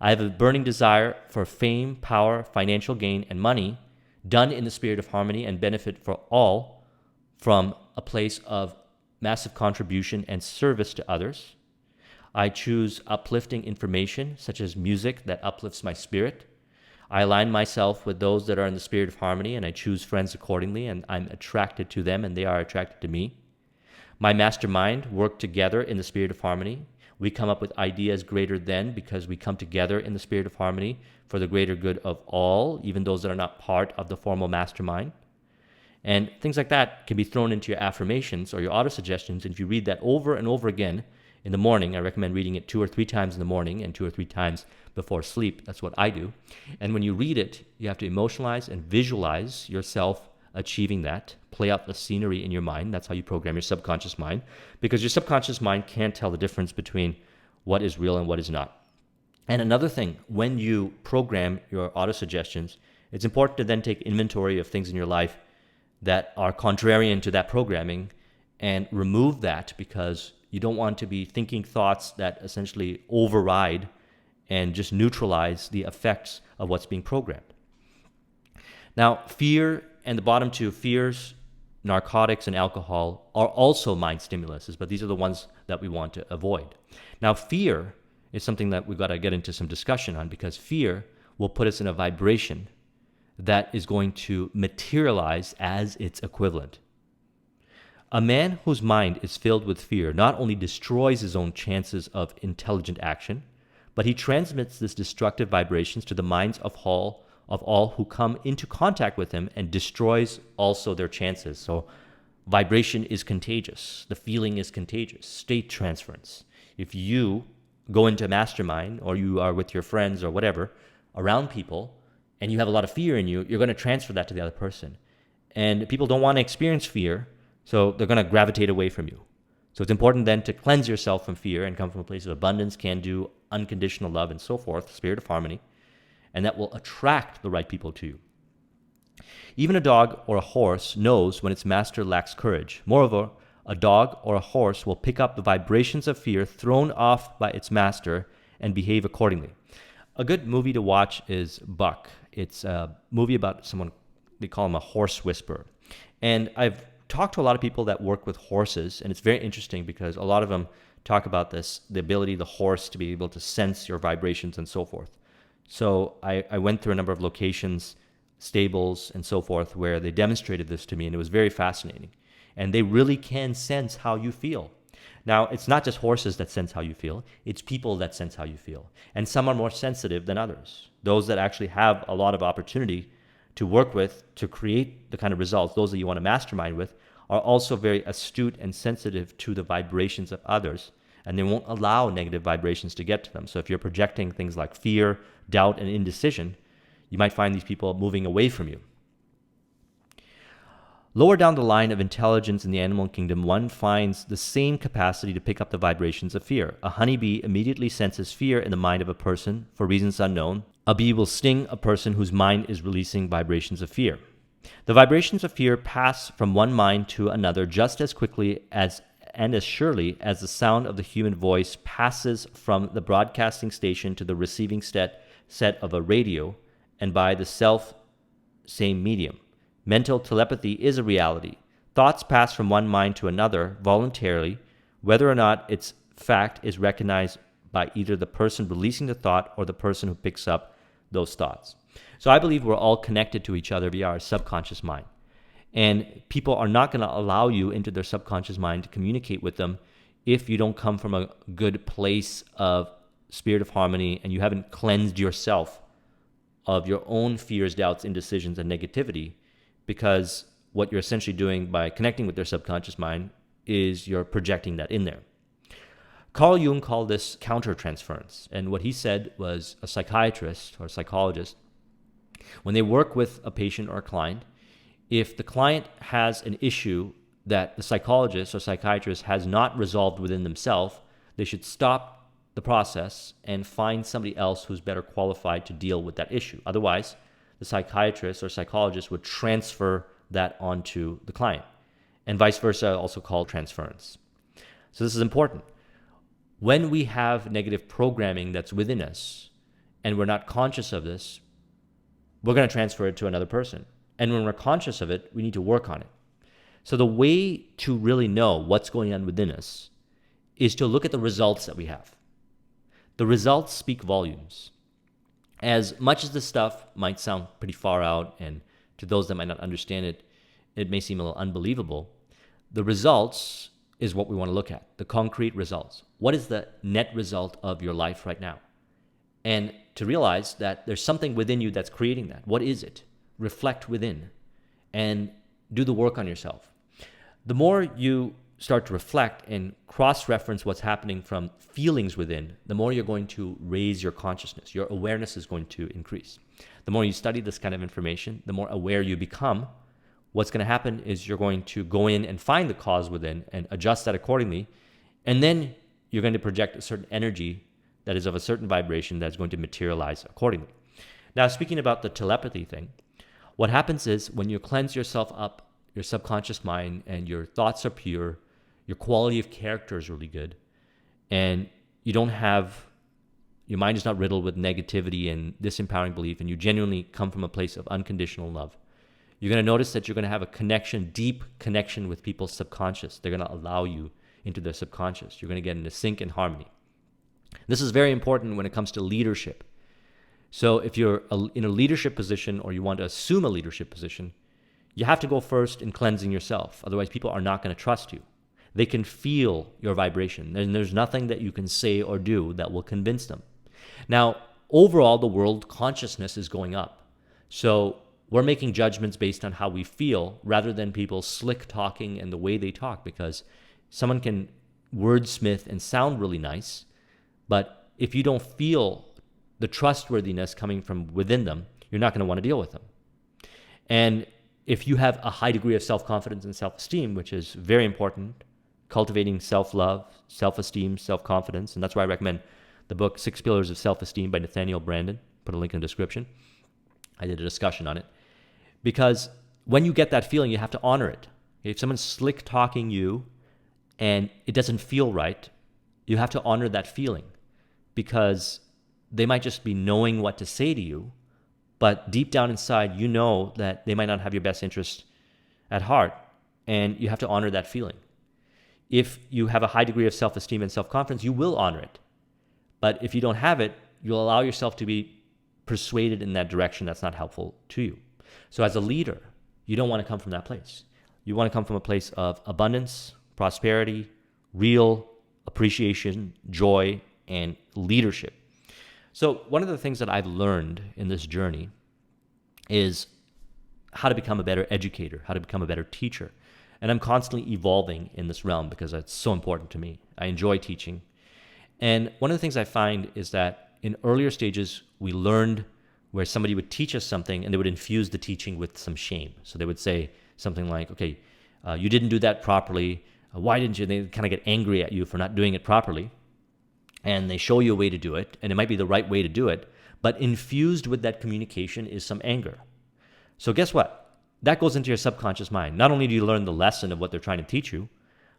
I have a burning desire for fame, power, financial gain, and money, done in the spirit of harmony and benefit for all, from a place of massive contribution and service to others. I choose uplifting information, such as music that uplifts my spirit. I align myself with those that are in the spirit of harmony, and I choose friends accordingly, and I'm attracted to them, and they are attracted to me. My mastermind work together in the spirit of harmony. We come up with ideas greater than because we come together in the spirit of harmony for the greater good of all, even those that are not part of the formal mastermind. And things like that can be thrown into your affirmations or your autosuggestions. And if you read that over and over again in the morning, I recommend reading it 2 or 3 times in the morning and 2 or 3 times before sleep. That's what I do. And when you read it, you have to emotionalize and visualize yourself achieving that. Play out the scenery in your mind. That's how you program your subconscious mind, because your subconscious mind can't tell the difference between what is real and what is not. And another thing, when you program your autosuggestions, it's important to then take inventory of things in your life that are contrarian to that programming and remove that, because you don't want to be thinking thoughts that essentially override and just neutralize the effects of what's being programmed. Now, fear and the bottom two, fears, narcotics, and alcohol, are also mind stimuluses, but these are the ones that we want to avoid. Now, fear is something that we've got to get into some discussion on, because fear will put us in a vibration that is going to materialize as its equivalent. A man whose mind is filled with fear not only destroys his own chances of intelligent action, but he transmits this destructive vibrations to the minds of all who come into contact with him, and destroys also their chances. So vibration is contagious. The feeling is contagious. State transference. If you go into a mastermind, or you are with your friends or whatever, around people, and you have a lot of fear in you, you're going to transfer that to the other person. And people don't want to experience fear, so they're going to gravitate away from you. So it's important then to cleanse yourself from fear and come from a place of abundance, can-do, unconditional love, and so forth, spirit of harmony, and that will attract the right people to you. Even a dog or a horse knows when its master lacks courage. Moreover, a dog or a horse will pick up the vibrations of fear thrown off by its master and behave accordingly. A good movie to watch is Buck. It's a movie about someone, they call him a horse whisperer. And I've talked to a lot of people that work with horses, and it's very interesting because a lot of them talk about this, the ability of the horse to be able to sense your vibrations and so forth. So I went through a number of locations, stables, and so forth, where they demonstrated this to me, and it was very fascinating. And they really can sense how you feel. Now, it's not just horses that sense how you feel, it's people that sense how you feel. And some are more sensitive than others. Those that actually have a lot of opportunity to work with, to create the kind of results, those that you want to mastermind with, are also very astute and sensitive to the vibrations of others, and they won't allow negative vibrations to get to them. So if you're projecting things like fear, doubt, and indecision, you might find these people moving away from you. Lower down the line of intelligence in the animal kingdom, one finds the same capacity to pick up the vibrations of fear. A honeybee immediately senses fear in the mind of a person for reasons unknown. A bee will sting a person whose mind is releasing vibrations of fear. The vibrations of fear pass from one mind to another just as quickly as and as surely as the sound of the human voice passes from the broadcasting station to the receiving set of a radio, and by the same medium. Mental telepathy is a reality. Thoughts pass from one mind to another voluntarily, whether or not its fact is recognized by either the person releasing the thought or the person who picks up those thoughts. So I believe we're all connected to each other via our subconscious mind. And people are not going to allow you into their subconscious mind to communicate with them if you don't come from a good place of spirit of harmony and you haven't cleansed yourself of your own fears, doubts, indecisions, and negativity, because what you're essentially doing by connecting with their subconscious mind is you're projecting that in there. Carl Jung called this countertransference, and what he said was a psychiatrist or a psychologist, when they work with a patient or a client, if the client has an issue that the psychologist or psychiatrist has not resolved within themselves, they should stop the process and find somebody else who's better qualified to deal with that issue. Otherwise, the psychiatrist or psychologist would transfer that onto the client, and vice versa, also called transference. So this is important. When we have negative programming that's within us and we're not conscious of this, we're going to transfer it to another person. And when we're conscious of it, we need to work on it. So the way to really know what's going on within us is to look at the results that we have. The results speak volumes. As much as this stuff might sound pretty far out, and to those that might not understand it, it may seem a little unbelievable, the results is what we want to look at, the concrete results. What is the net result of your life right now? And to realize that there's something within you that's creating that. What is it? Reflect within and do the work on yourself. The more you start to reflect and cross-reference what's happening from feelings within, the more you're going to raise your consciousness. Your awareness is going to increase. The more you study this kind of information, the more aware you become. What's going to happen is you're going to go in and find the cause within and adjust that accordingly. And then you're going to project a certain energy that is of a certain vibration that's going to materialize accordingly. Now, speaking about the telepathy thing, what happens is when you cleanse yourself up, your subconscious mind, and your thoughts are pure, your quality of character is really good, and your mind is not riddled with negativity and disempowering belief, and you genuinely come from a place of unconditional love, you're going to notice that you're going to have a connection, deep connection with people's subconscious. They're going to allow you into their subconscious. You're going to get into sync and harmony. This is very important when it comes to leadership. So if you're in a leadership position or you want to assume a leadership position, you have to go first in cleansing yourself. Otherwise, people are not going to trust you. They can feel your vibration, and there's nothing that you can say or do that will convince them. Now, overall, the world consciousness is going up. So we're making judgments based on how we feel rather than people slick talking and the way they talk, because someone can wordsmith and sound really nice, but if you don't feel the trustworthiness coming from within them, you're not going to want to deal with them. And if you have a high degree of self-confidence and self-esteem, which is very important, cultivating self-love, self-esteem, self-confidence, and that's why I recommend the book 6 Pillars of Self-Esteem by Nathaniel Branden. Put a link in the description. I did a discussion on it. Because when you get that feeling, you have to honor it. If someone's slick talking you and it doesn't feel right, you have to honor that feeling, because they might just be knowing what to say to you, but deep down inside, you know that they might not have your best interest at heart, and you have to honor that feeling. If you have a high degree of self-esteem and self-confidence, you will honor it. But if you don't have it, you'll allow yourself to be persuaded in that direction that's not helpful to you. So as a leader, you don't want to come from that place. You want to come from a place of abundance, prosperity, real appreciation, joy, and leadership. So one of the things that I've learned in this journey is how to become a better educator, how to become a better teacher. And I'm constantly evolving in this realm because it's so important to me. I enjoy teaching. And one of the things I find is that in earlier stages, we learned where somebody would teach us something and they would infuse the teaching with some shame. So they would say something like, okay, you didn't do that properly. Why didn't you? They kind of get angry at you for not doing it properly. And they show you a way to do it, and it might be the right way to do it, but infused with that communication is some anger. So guess what? That goes into your subconscious mind. Not only do you learn the lesson of what they're trying to teach you,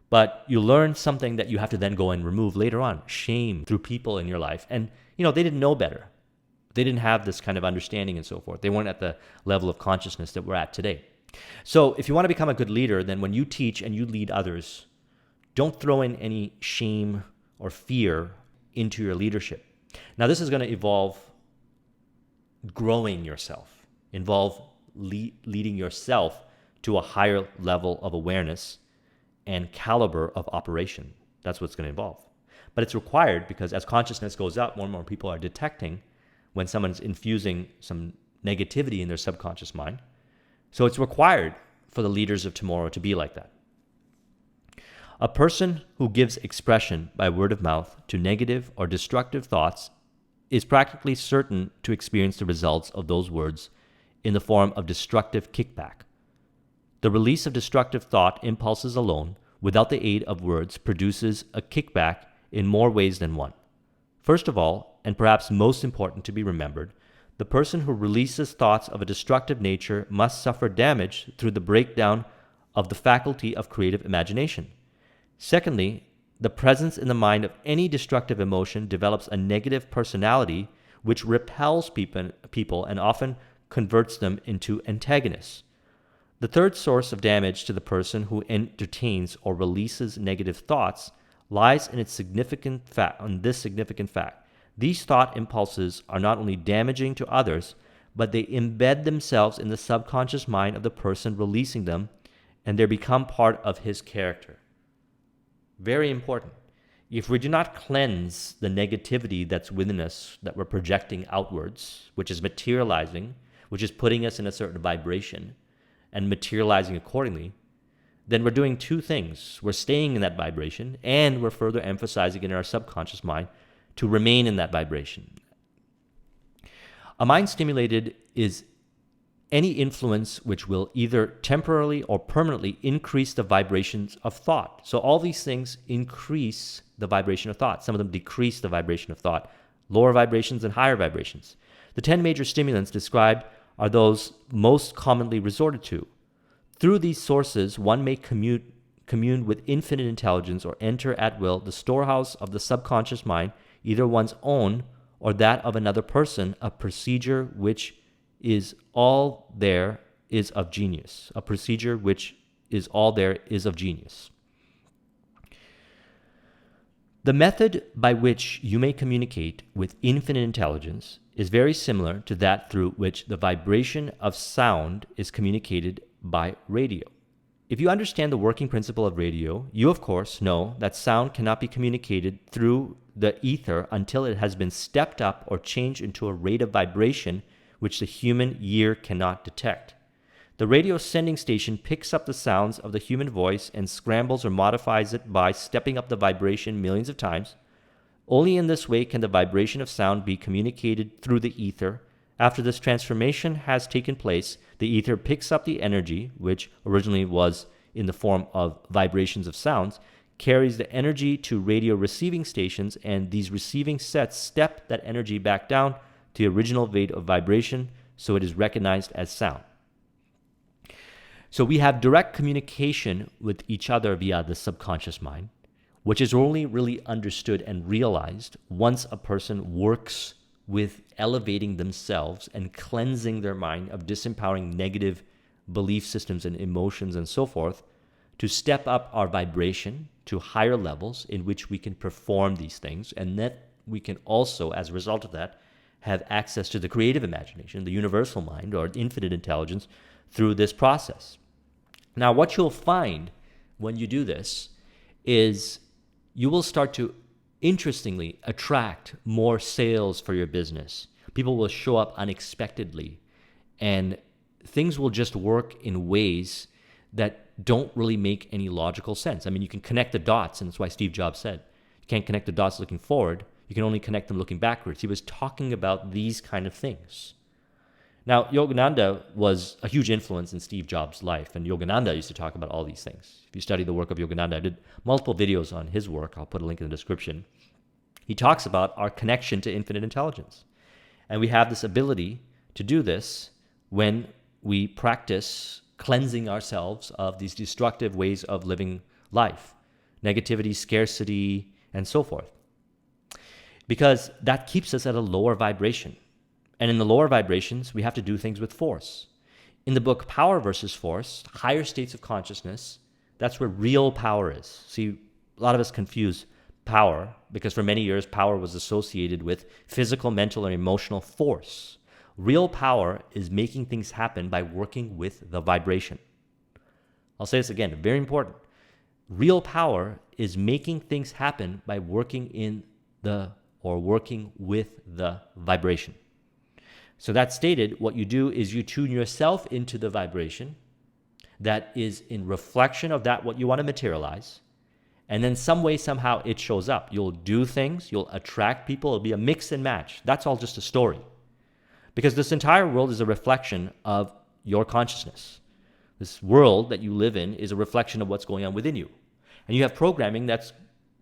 but you learn something that you have to then go and remove later on, shame through people in your life. And, they didn't know better. They didn't have this kind of understanding and so forth. They weren't at the level of consciousness that we're at today. So if you want to become a good leader, then when you teach and you lead others, don't throw in any shame or fear into your leadership. Now, this is going to involve growing yourself, involve leading yourself to a higher level of awareness and caliber of operation. That's what's going to involve. But it's required because as consciousness goes up, more and more people are detecting when someone's infusing some negativity in their subconscious mind. So it's required for the leaders of tomorrow to be like that. A person who gives expression by word of mouth to negative or destructive thoughts is practically certain to experience the results of those words in the form of destructive kickback. The release of destructive thought impulses alone, without the aid of words, produces a kickback in more ways than one. First of all, and perhaps most important to be remembered, the person who releases thoughts of a destructive nature must suffer damage through the breakdown of the faculty of creative imagination. Secondly, the presence in the mind of any destructive emotion develops a negative personality which repels people and often converts them into antagonists. The third source of damage to the person who entertains or releases negative thoughts lies in this significant fact These thought impulses are not only damaging to others, but they embed themselves in the subconscious mind of the person releasing them, and they become part of his character. Very important. If we do not cleanse the negativity that's within us, that we're projecting outwards, which is materializing, which is putting us in a certain vibration and materializing accordingly, then we're doing two things. We're staying in that vibration, and we're further emphasizing in our subconscious mind to remain in that vibration. A mind stimulated is any influence which will either temporarily or permanently increase the vibrations of thought. So all these things increase the vibration of thought. Some of them decrease the vibration of thought, lower vibrations and higher vibrations. The 10 major stimulants described are those most commonly resorted to. Through these sources, one may commune with infinite intelligence or enter at will the storehouse of the subconscious mind, either one's own or that of another person, a procedure which is all there is of genius. A procedure which is all there is of genius. The method by which you may communicate with infinite intelligence is very similar to that through which the vibration of sound is communicated by radio. If you understand the working principle of radio, you of course know that sound cannot be communicated through the ether until it has been stepped up or changed into a rate of vibration which the human ear cannot detect. The radio sending station picks up the sounds of the human voice and scrambles or modifies it by stepping up the vibration millions of times. Only in this way can the vibration of sound be communicated through the ether. After this transformation has taken place, the ether picks up the energy, which originally was in the form of vibrations of sounds, carries the energy to radio receiving stations, and these receiving sets step that energy back down to the original rate of vibration, so it is recognized as sound. So we have direct communication with each other via the subconscious mind, which is only really understood and realized once a person works with elevating themselves and cleansing their mind of disempowering negative belief systems and emotions and so forth, to step up our vibration to higher levels in which we can perform these things, and that we can also, as a result of that, have access to the creative imagination, the universal mind, or infinite intelligence through this process. Now, what you'll find when you do this is you will start to, interestingly, attract more sales for your business. People will show up unexpectedly, and things will just work in ways that don't really make any logical sense. I mean, you can connect the dots, and that's why Steve Jobs said, you can't connect the dots looking forward, you can only connect them looking backwards. He was talking about these kind of things. Now, Yogananda was a huge influence in Steve Jobs' life, and Yogananda used to talk about all these things. If you study the work of Yogananda, I did multiple videos on his work. I'll put a link in the description. He talks about our connection to infinite intelligence. And we have this ability to do this when we practice cleansing ourselves of these destructive ways of living life, negativity, scarcity, and so forth. Because that keeps us at a lower vibration. And in the lower vibrations, we have to do things with force. In the book Power versus Force, higher states of consciousness, that's where real power is. See, a lot of us confuse power because for many years, power was associated with physical, mental, and emotional force. Real power is making things happen by working with the vibration. I'll say this again, very important. Real power is making things happen by working with the vibration. So that stated, what you do is you tune yourself into the vibration that is in reflection of that what you want to materialize, and then some way, somehow it shows up. You'll do things, you'll attract people, it'll be a mix and match. That's all just a story. Because this entire world is a reflection of your consciousness. This world that you live in is a reflection of what's going on within you. And you have programming that's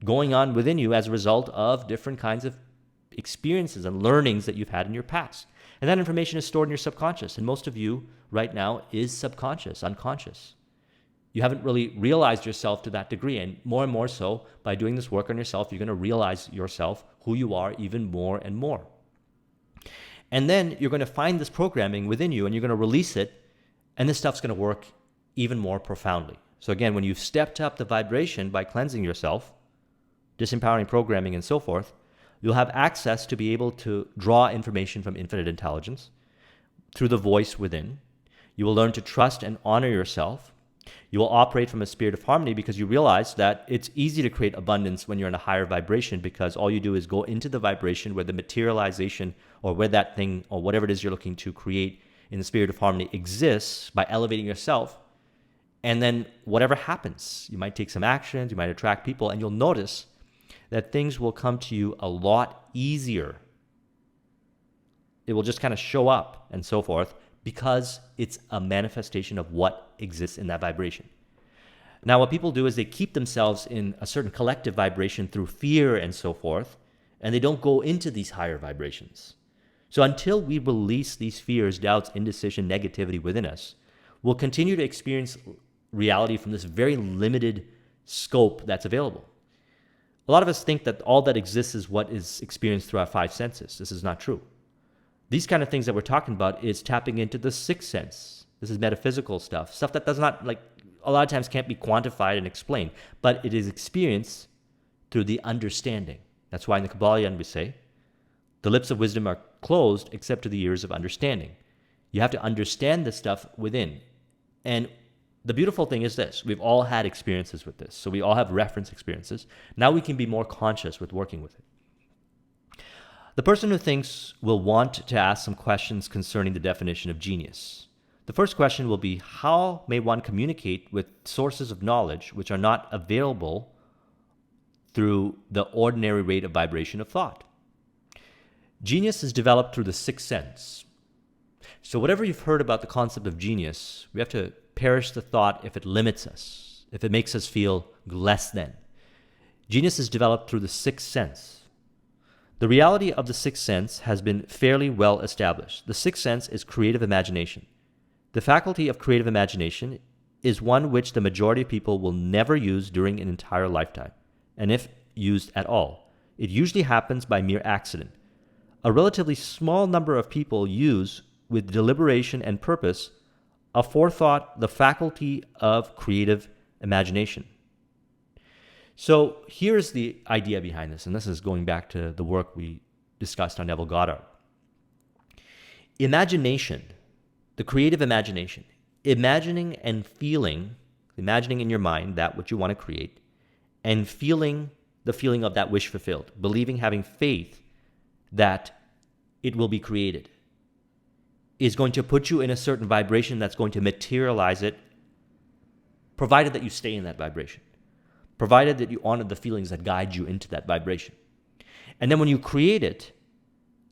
going on within you as a result of different kinds of experiences and learnings that you've had in your past. And that information is stored in your subconscious. And most of you right now is subconscious, unconscious. You haven't really realized yourself to that degree. And more so, by doing this work on yourself, you're going to realize yourself, who you are, even more and more. And then you're going to find this programming within you and you're going to release it. And this stuff's going to work even more profoundly. So again, when you've stepped up the vibration by cleansing yourself, disempowering programming and so forth, You'll have access to be able to draw information from infinite intelligence through the voice within. You will learn to trust and honor yourself. You will operate from a spirit of harmony because you realize that it's easy to create abundance when you're in a higher vibration, because all you do is go into the vibration where the materialization or where that thing or whatever it is you're looking to create in the spirit of harmony exists by elevating yourself. And then whatever happens, you might take some actions, you might attract people, and you'll notice that things will come to you a lot easier. It will just kind of show up and so forth because it's a manifestation of what exists in that vibration. Now, what people do is they keep themselves in a certain collective vibration through fear and so forth, and they don't go into these higher vibrations. So until we release these fears, doubts, indecision, negativity within us, we'll continue to experience reality from this very limited scope that's available. A lot of us think that all that exists is what is experienced through our five senses. This is not true. These kind of things that we're talking about is tapping into the sixth sense. This is metaphysical stuff that does not, like, a lot of times can't be quantified and explained, but it is experienced through the understanding. That's why in the Kabbalah we say, the lips of wisdom are closed except to the ears of understanding. You have to understand the stuff within. And the beautiful thing is this: we've all had experiences with this. So we all have reference experiences. Now we can be more conscious with working with it. The person who thinks will want to ask some questions concerning the definition of genius. The first question will be, how may one communicate with sources of knowledge which are not available through the ordinary rate of vibration of thought? Genius is developed through the sixth sense. So whatever you've heard about the concept of genius, we have to perish the thought if it limits us, if it makes us feel less than. Genius is developed through the sixth sense. The reality of the sixth sense has been fairly well established. The sixth sense is creative imagination. The faculty of creative imagination is one which the majority of people will never use during an entire lifetime, and if used at all, it usually happens by mere accident. A relatively small number of people use, with deliberation and purpose, aforethought the faculty of creative imagination. So here's the idea behind this, and this is going back to the work we discussed on Neville Goddard. Imagination, the creative imagination, imagining and feeling, imagining in your mind that what you want to create, and feeling the feeling of that wish fulfilled, believing, having faith that it will be created, is going to put you in a certain vibration that's going to materialize it, provided that you stay in that vibration, provided that you honor the feelings that guide you into that vibration. And then when you create it,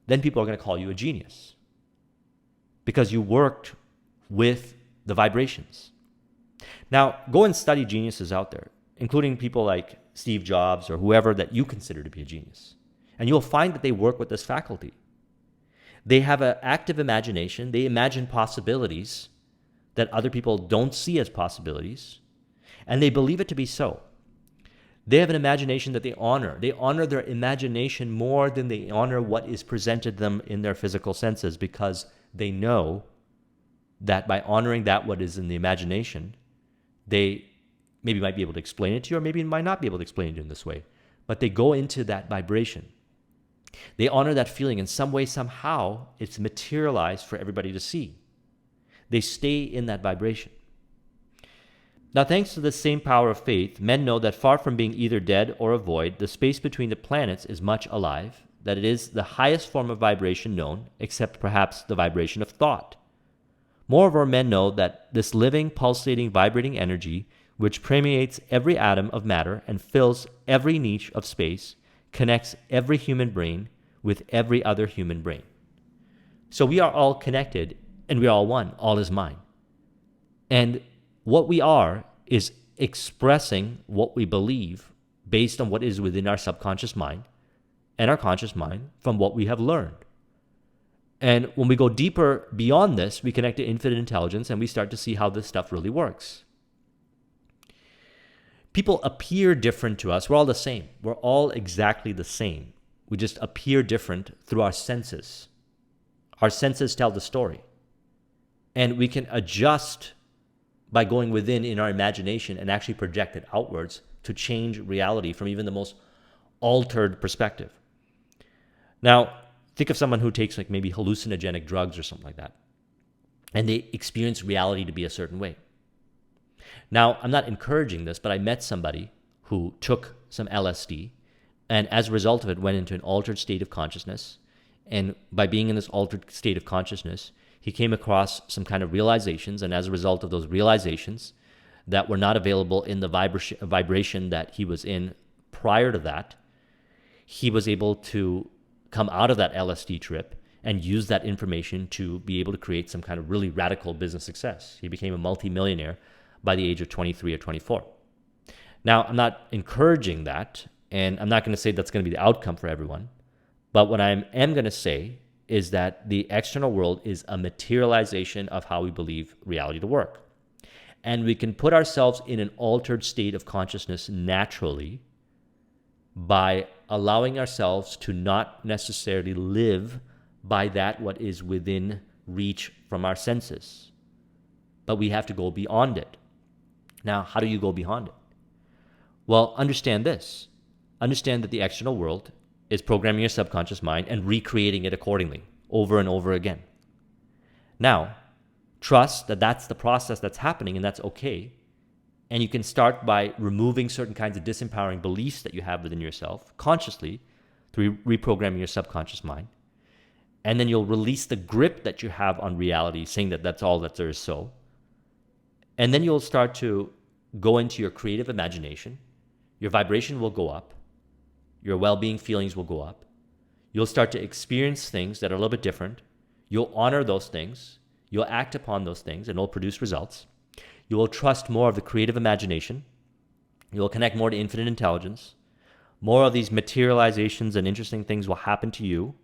then people are going to call you a genius because you worked with the vibrations. Now, go and study geniuses out there, including people like Steve Jobs or whoever that you consider to be a genius. And you'll find that they work with this faculty. They have an active imagination. They imagine possibilities that other people don't see as possibilities, and they believe it to be so. They have an imagination that they honor. They honor their imagination more than they honor what is presented them in their physical senses, because they know that by honoring that what is in the imagination, they maybe might be able to explain it to you, or maybe might not be able to explain it to you in this way. But they go into that vibration. They honor that feeling. In some way, somehow, it's materialized for everybody to see. They stay in that vibration. Now, thanks to the same power of faith, men know that far from being either dead or a void, the space between the planets is much alive, that it is the highest form of vibration known, except perhaps the vibration of thought. Moreover, men know that this living, pulsating, vibrating energy, which permeates every atom of matter and fills every niche of space, connects every human brain with every other human brain. So we are all connected, and we are all one. All is mind. And what we are is expressing what we believe based on what is within our subconscious mind and our conscious mind from what we have learned. And when we go deeper beyond this, we connect to infinite intelligence and we start to see how this stuff really works. People appear different to us. We're all the same. We're all exactly the same. We just appear different through our senses. Our senses tell the story. And we can adjust by going within in our imagination and actually project it outwards to change reality from even the most altered perspective. Now, think of someone who takes like maybe hallucinogenic drugs or something like that, and they experience reality to be a certain way. Now, I'm not encouraging this, but I met somebody who took some LSD and as a result of it went into an altered state of consciousness. And by being in this altered state of consciousness, he came across some kind of realizations. And as a result of those realizations that were not available in the vibration that he was in prior to that, he was able to come out of that LSD trip and use that information to be able to create some kind of really radical business success. He became a multimillionaire by the age of 23 or 24. Now, I'm not encouraging that, and I'm not going to say that's going to be the outcome for everyone. But what I am going to say is that the external world is a materialization of how we believe reality to work. And we can put ourselves in an altered state of consciousness naturally by allowing ourselves to not necessarily live by that what is within reach from our senses. But we have to go beyond it. Now, how do you go beyond it? Well, understand this. Understand that the external world is programming your subconscious mind and recreating it accordingly over and over again. Now, trust that that's the process that's happening and that's okay. And you can start by removing certain kinds of disempowering beliefs that you have within yourself consciously through reprogramming your subconscious mind. And then you'll release the grip that you have on reality, saying that that's all that there is so. And then you'll start to go into your creative imagination. Your vibration will go up. Your well-being feelings will go up. You'll start to experience things that are a little bit different. You'll honor those things. You'll act upon those things, and it'll produce results. You will trust more of the creative imagination. You will connect more to infinite intelligence. More of these materializations and interesting things will happen to you.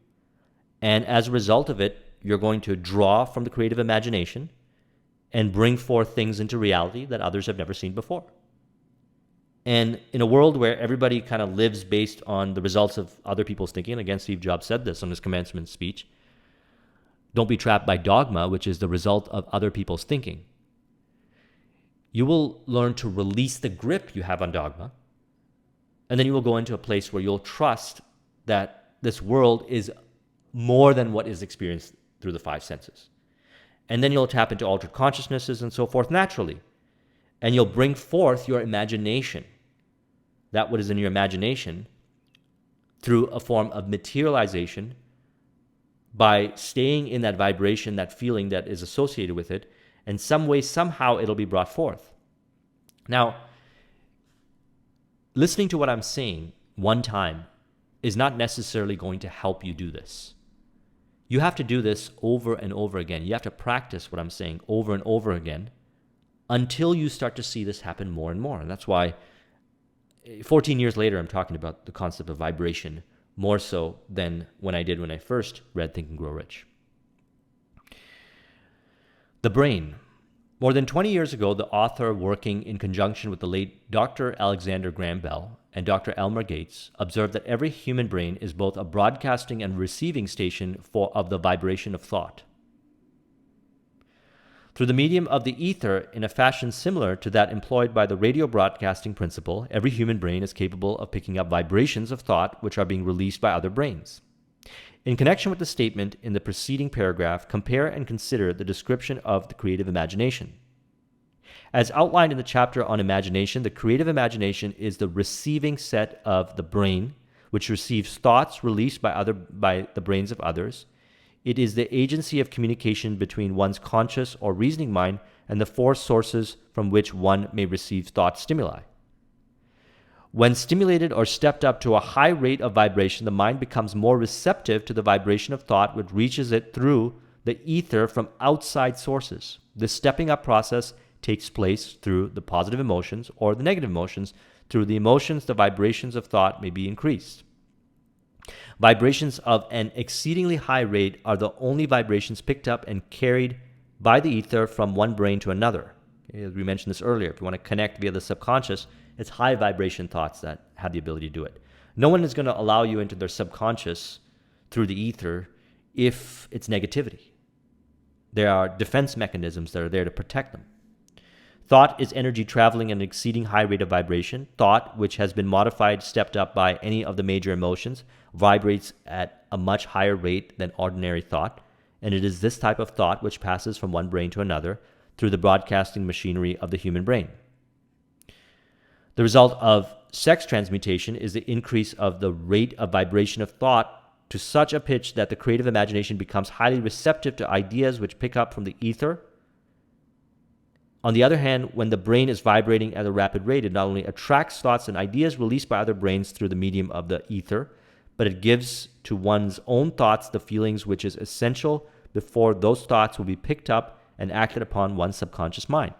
And as a result of it, you're going to draw from the creative imagination and bring forth things into reality that others have never seen before. And in a world where everybody kind of lives based on the results of other people's thinking, and again, Steve Jobs said this on his commencement speech, don't be trapped by dogma, which is the result of other people's thinking. You will learn to release the grip you have on dogma, and then you will go into a place where you'll trust that this world is more than what is experienced through the five senses. And then you'll tap into altered consciousnesses and so forth naturally. And you'll bring forth your imagination, that what is in your imagination, through a form of materialization by staying in that vibration, that feeling that is associated with it, and some way, somehow, it'll be brought forth. Now, listening to what I'm saying one time is not necessarily going to help you do this. You have to do this over and over again. You have to practice what I'm saying over and over again until you start to see this happen more and more. And that's why 14 years later, I'm talking about the concept of vibration more so than when I first read Think and Grow Rich. The brain. More than 20 years ago, the author, working in conjunction with the late Dr. Alexander Graham Bell and Dr. Elmer Gates, observed that every human brain is both a broadcasting and receiving station of the vibration of thought. Through the medium of the ether, in a fashion similar to that employed by the radio broadcasting principle, every human brain is capable of picking up vibrations of thought which are being released by other brains. In connection with the statement in the preceding paragraph, compare and consider the description of the creative imagination. As outlined in the chapter on imagination, the creative imagination is the receiving set of the brain, which receives thoughts released by the brains of others. It is the agency of communication between one's conscious or reasoning mind and the four sources from which one may receive thought stimuli. When stimulated or stepped up to a high rate of vibration, the mind becomes more receptive to the vibration of thought, which reaches it through the ether from outside sources. This stepping up process takes place through the positive emotions or the negative emotions. Through the emotions, the vibrations of thought may be increased. Vibrations of an exceedingly high rate are the only vibrations picked up and carried by the ether from one brain to another. As we mentioned this earlier, if you want to connect via the subconscious, it's high vibration thoughts that have the ability to do it. No one is going to allow you into their subconscious through the ether if it's negativity. There are defense mechanisms that are there to protect them. Thought is energy traveling at an exceeding high rate of vibration. Thought, which has been modified, stepped up by any of the major emotions, vibrates at a much higher rate than ordinary thought. And it is this type of thought which passes from one brain to another through the broadcasting machinery of the human brain. The result of sex transmutation is the increase of the rate of vibration of thought to such a pitch that the creative imagination becomes highly receptive to ideas which pick up from the ether. On the other hand, when the brain is vibrating at a rapid rate, it not only attracts thoughts and ideas released by other brains through the medium of the ether, but it gives to one's own thoughts the feelings which is essential before those thoughts will be picked up and acted upon one's subconscious mind.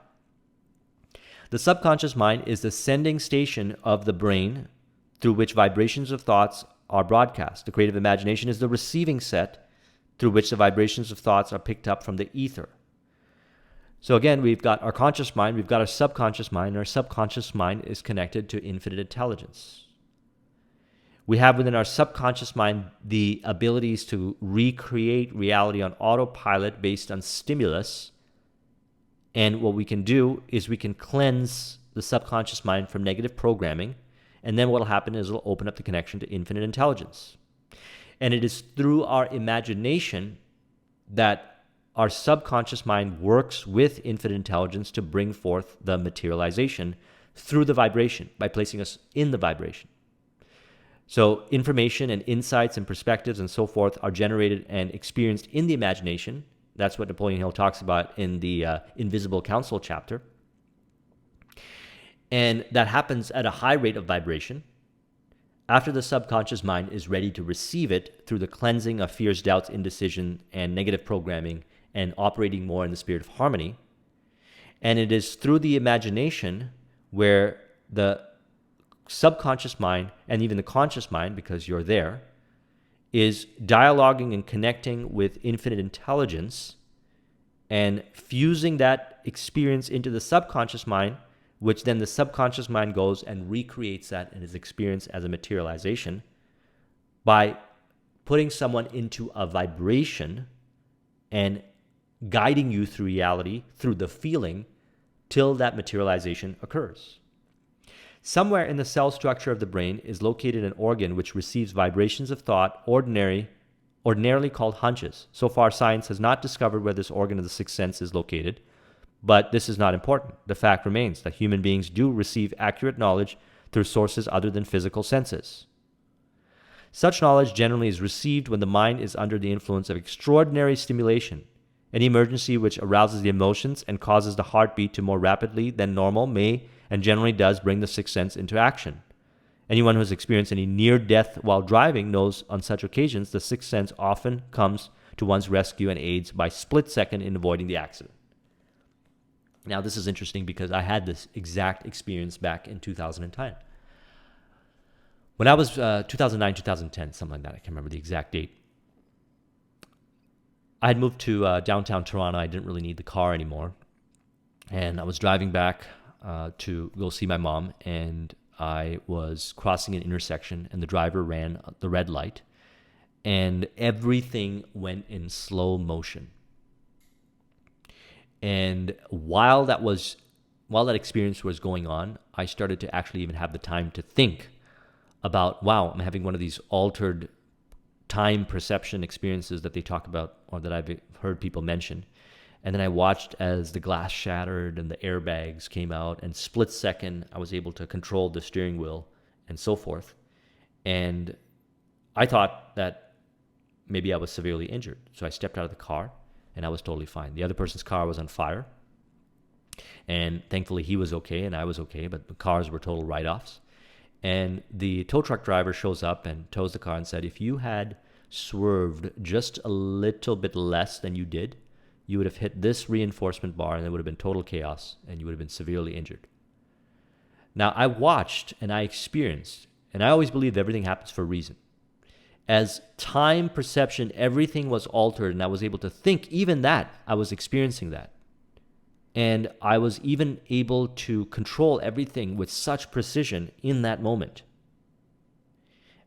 The subconscious mind is the sending station of the brain through which vibrations of thoughts are broadcast. The creative imagination is the receiving set through which the vibrations of thoughts are picked up from the ether. So again, we've got our conscious mind, we've got our subconscious mind, and our subconscious mind is connected to infinite intelligence. We have within our subconscious mind the abilities to recreate reality on autopilot based on stimulus. And what we can do is we can cleanse the subconscious mind from negative programming. And then what will happen is it'll open up the connection to infinite intelligence. And it is through our imagination that our subconscious mind works with infinite intelligence to bring forth the materialization through the vibration, by placing us in the vibration. So information and insights and perspectives and so forth are generated and experienced in the imagination. That's what Napoleon Hill talks about in the Invisible Council chapter. And that happens at a high rate of vibration after the subconscious mind is ready to receive it through the cleansing of fears, doubts, indecision, and negative programming, and operating more in the spirit of harmony. And it is through the imagination where the subconscious mind, and even the conscious mind, because you're there, is dialoguing and connecting with infinite intelligence and fusing that experience into the subconscious mind, which then the subconscious mind goes and recreates that and is experienced as a materialization by putting someone into a vibration and guiding you through reality, through the feeling, till that materialization occurs. Somewhere in the cell structure of the brain is located an organ which receives vibrations of thought, ordinarily called hunches. So far, science has not discovered where this organ of the sixth sense is located, but this is not important. The fact remains that human beings do receive accurate knowledge through sources other than physical senses. Such knowledge generally is received when the mind is under the influence of extraordinary stimulation. Any emergency which arouses the emotions and causes the heartbeat to more rapidly than normal may and generally does bring the sixth sense into action. Anyone who has experienced any near death while driving knows on such occasions the sixth sense often comes to one's rescue and aids by split second in avoiding the accident. Now, this is interesting because I had this exact experience back in 2010. When I was 2009, 2010, something like that, I can't remember the exact date. I had moved to downtown Toronto. I didn't really need the car anymore. And I was driving back to go see my mom, and I was crossing an intersection, and the driver ran the red light, and everything went in slow motion. And while that experience was going on, I started to actually even have the time to think about, wow, I'm having one of these altered time perception experiences that they talk about, or that I've heard people mention. And then I watched as the glass shattered and the airbags came out, and split second I was able to control the steering wheel and so forth. And I thought that maybe I was severely injured. So I stepped out of the car and I was totally fine. The other person's car was on fire, and thankfully he was okay and I was okay, but the cars were total write-offs. And the tow truck driver shows up and tows the car and said, if you had swerved just a little bit less than you did, you would have hit this reinforcement bar and it would have been total chaos and you would have been severely injured. Now, I watched and I experienced, and I always believe everything happens for a reason. As time perception, everything was altered, and I was able to think, even that, I was experiencing that. And I was even able to control everything with such precision in that moment.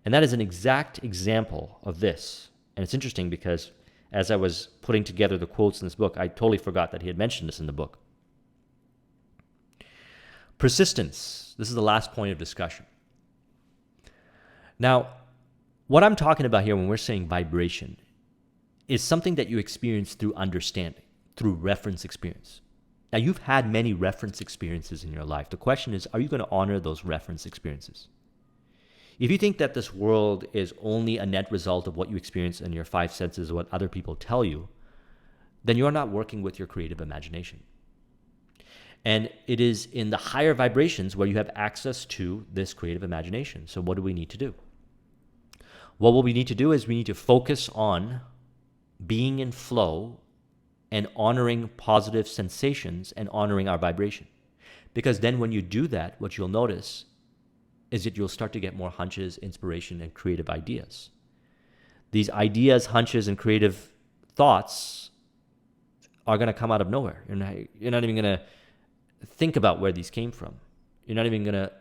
And that is an exact example of this. And it's interesting because as I was putting together the quotes in this book, I totally forgot that he had mentioned this in the book. Persistence. This is the last point of discussion. Now, what I'm talking about here when we're saying vibration is something that you experience through understanding, through reference experience. Now, you've had many reference experiences in your life. The question is, are you going to honor those reference experiences? If you think that this world is only a net result of what you experience in your five senses, what other people tell you, then you're not working with your creative imagination. And it is in the higher vibrations where you have access to this creative imagination. So what do we need to do? Well, what we need to do is we need to focus on being in flow and honoring positive sensations and honoring our vibration. Because then when you do that, what you'll notice is that you'll start to get more hunches, inspiration, and creative ideas. These ideas, hunches, and creative thoughts are going to come out of nowhere. You're not even going to think about where these came from. You're not even going to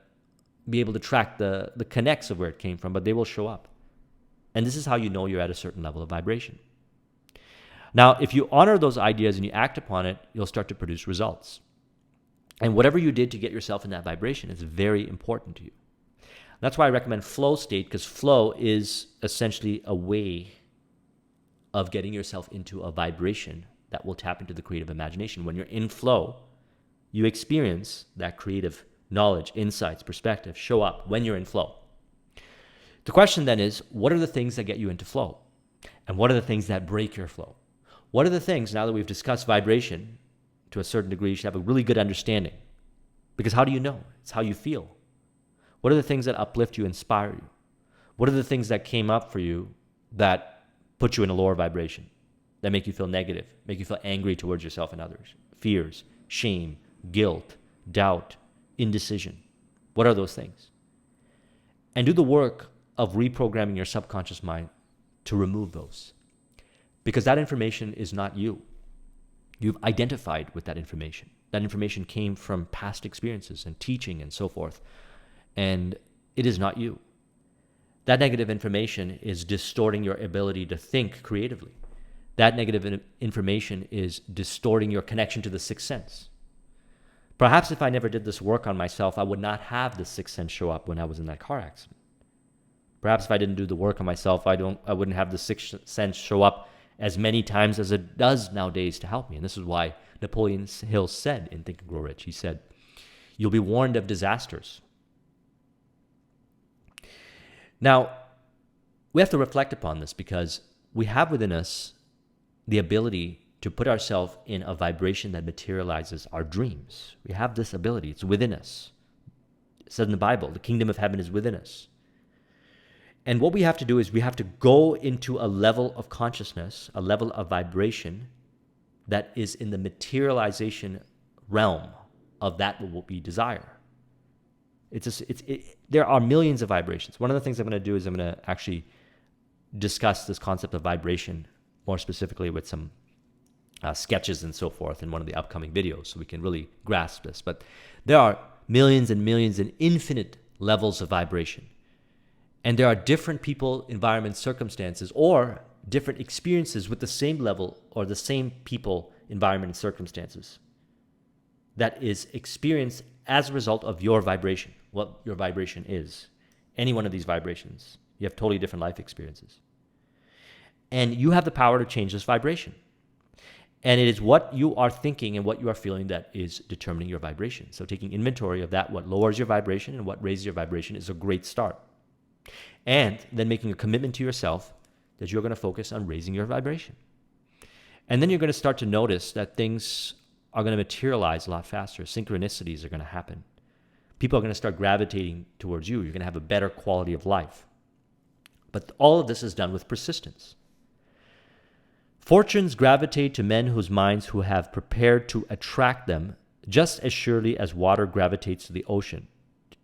be able to track the connects of where it came from, but they will show up. And this is how you know you're at a certain level of vibration. Now, if you honor those ideas and you act upon it, you'll start to produce results. And whatever you did to get yourself in that vibration is very important to you. That's why I recommend flow state, because flow is essentially a way of getting yourself into a vibration that will tap into the creative imagination. When you're in flow, you experience that creative knowledge, insights, perspective show up when you're in flow. The question then is, what are the things that get you into flow? And what are the things that break your flow? What are the things, now that we've discussed vibration to a certain degree, you should have a really good understanding. Because how do you know? It's how you feel. What are the things that uplift you, inspire you? What are the things that came up for you that put you in a lower vibration, that make you feel negative, make you feel angry towards yourself and others? Fears, shame, guilt, doubt, indecision. What are those things? And do the work of reprogramming your subconscious mind to remove those. Because that information is not you. You've identified with that information. That information came from past experiences and teaching and so forth. And it is not you. That negative information is distorting your ability to think creatively. That negative information is distorting your connection to the sixth sense. Perhaps if I never did this work on myself, I would not have the sixth sense show up when I was in that car accident. Perhaps if I didn't do the work on myself, I wouldn't have the sixth sense show up as many times as it does nowadays to help me. And this is why Napoleon Hill said in Think and Grow Rich, he said, "You'll be warned of disasters." Now, we have to reflect upon this because we have within us the ability to put ourselves in a vibration that materializes our dreams. We have this ability. It's within us. It says in the Bible, the kingdom of heaven is within us. And what we have to do is we have to go into a level of consciousness, a level of vibration that is in the materialization realm of that what we desire. There are millions of vibrations. One of the things I'm going to do is I'm going to actually discuss this concept of vibration more specifically with some sketches and so forth in one of the upcoming videos so we can really grasp this. But there are millions and millions and infinite levels of vibration. And there are different people, environments, circumstances, or different experiences with the same level or the same people, environment, and circumstances that is experienced as a result of your vibration, what your vibration is. Any one of these vibrations, you have totally different life experiences. And you have the power to change this vibration. And it is what you are thinking and what you are feeling that is determining your vibration. So taking inventory of that, what lowers your vibration and what raises your vibration, is a great start. And then making a commitment to yourself that you're going to focus on raising your vibration. And then you're going to start to notice that things are going to materialize a lot faster. Synchronicities are going to happen. People are going to start gravitating towards you. You're going to have a better quality of life. But all of this is done with persistence. Fortunes gravitate to men whose minds who have prepared to attract them just as surely as water gravitates to the ocean.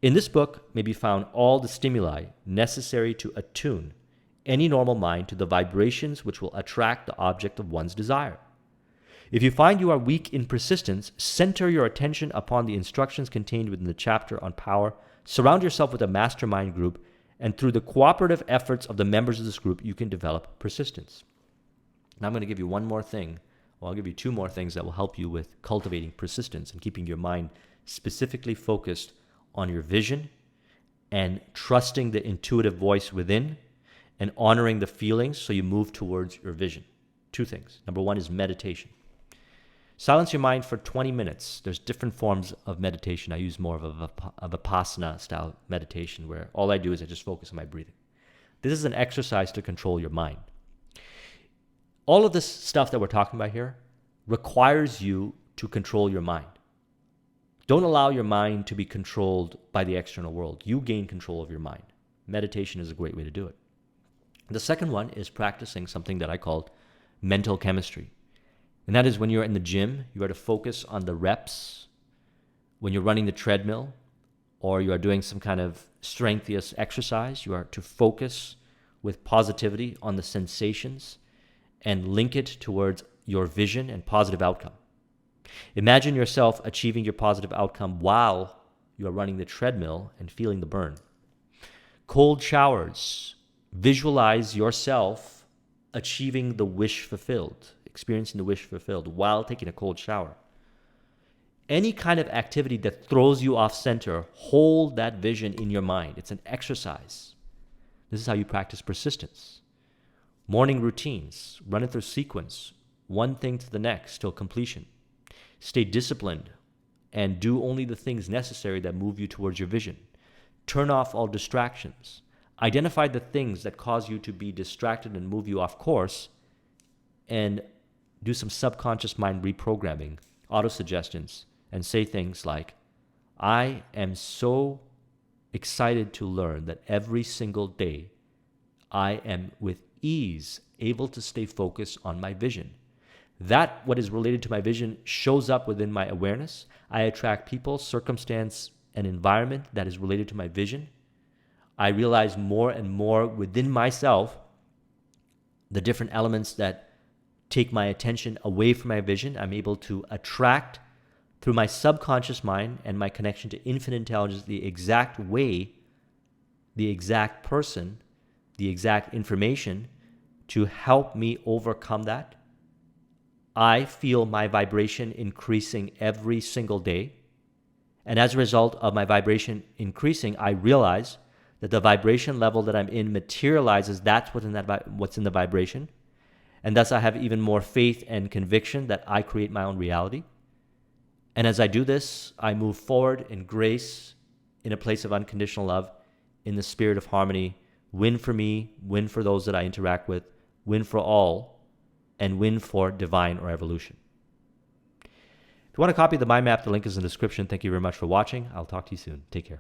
In this book may be found all the stimuli necessary to attune any normal mind to the vibrations which will attract the object of one's desire. If you find you are weak in persistence, center your attention upon the instructions contained within the chapter on power, surround yourself with a mastermind group, and through the cooperative efforts of the members of this group, you can develop persistence. Now I'm going to give you one more thing Well, I'll give you 2 more things that will help you with cultivating persistence and keeping your mind specifically focused on your vision and trusting the intuitive voice within and honoring the feelings so you move towards your vision. 2 things. Number 1 is meditation. Silence your mind for 20 minutes. There's different forms of meditation. I use more of a Vipassana style meditation where all I do is I just focus on my breathing. This is an exercise to control your mind. All of this stuff that we're talking about here requires you to control your mind. Don't allow your mind to be controlled by the external world. You gain control of your mind. Meditation is a great way to do it. The second one is practicing something that I call mental chemistry. And that is when you're in the gym, you are to focus on the reps. When you're running the treadmill or you are doing some kind of strengthiest exercise, you are to focus with positivity on the sensations and link it towards your vision and positive outcome. Imagine yourself achieving your positive outcome while you are running the treadmill and feeling the burn. Cold showers. Visualize yourself achieving the wish fulfilled, experiencing the wish fulfilled while taking a cold shower. Any kind of activity that throws you off center, hold that vision in your mind. It's an exercise. This is how you practice persistence. Morning routines, run it through sequence, one thing to the next till completion. Stay disciplined and do only the things necessary that move you towards your vision. Turn off all distractions. Identify the things that cause you to be distracted and move you off course, and do some subconscious mind reprogramming, autosuggestions, and say things like, I am so excited to learn that every single day I am with ease able to stay focused on my vision. That what is related to my vision shows up within my awareness. I attract people, circumstance, and environment that is related to my vision. I realize more and more within myself the different elements that take my attention away from my vision. I'm able to attract through my subconscious mind and my connection to infinite intelligence the exact way, the exact person, the exact information to help me overcome that. I feel my vibration increasing every single day. And as a result of my vibration increasing, I realize that the vibration level that I'm in materializes that's what's in the vibration. And thus I have even more faith and conviction that I create my own reality. And as I do this, I move forward in grace, in a place of unconditional love, in the spirit of harmony, win for me, win for those that I interact with, win for all, and win for divine or evolution. If you want a copy of the mind map, the link is in the description. Thank you very much for watching. I'll talk to you soon. Take care.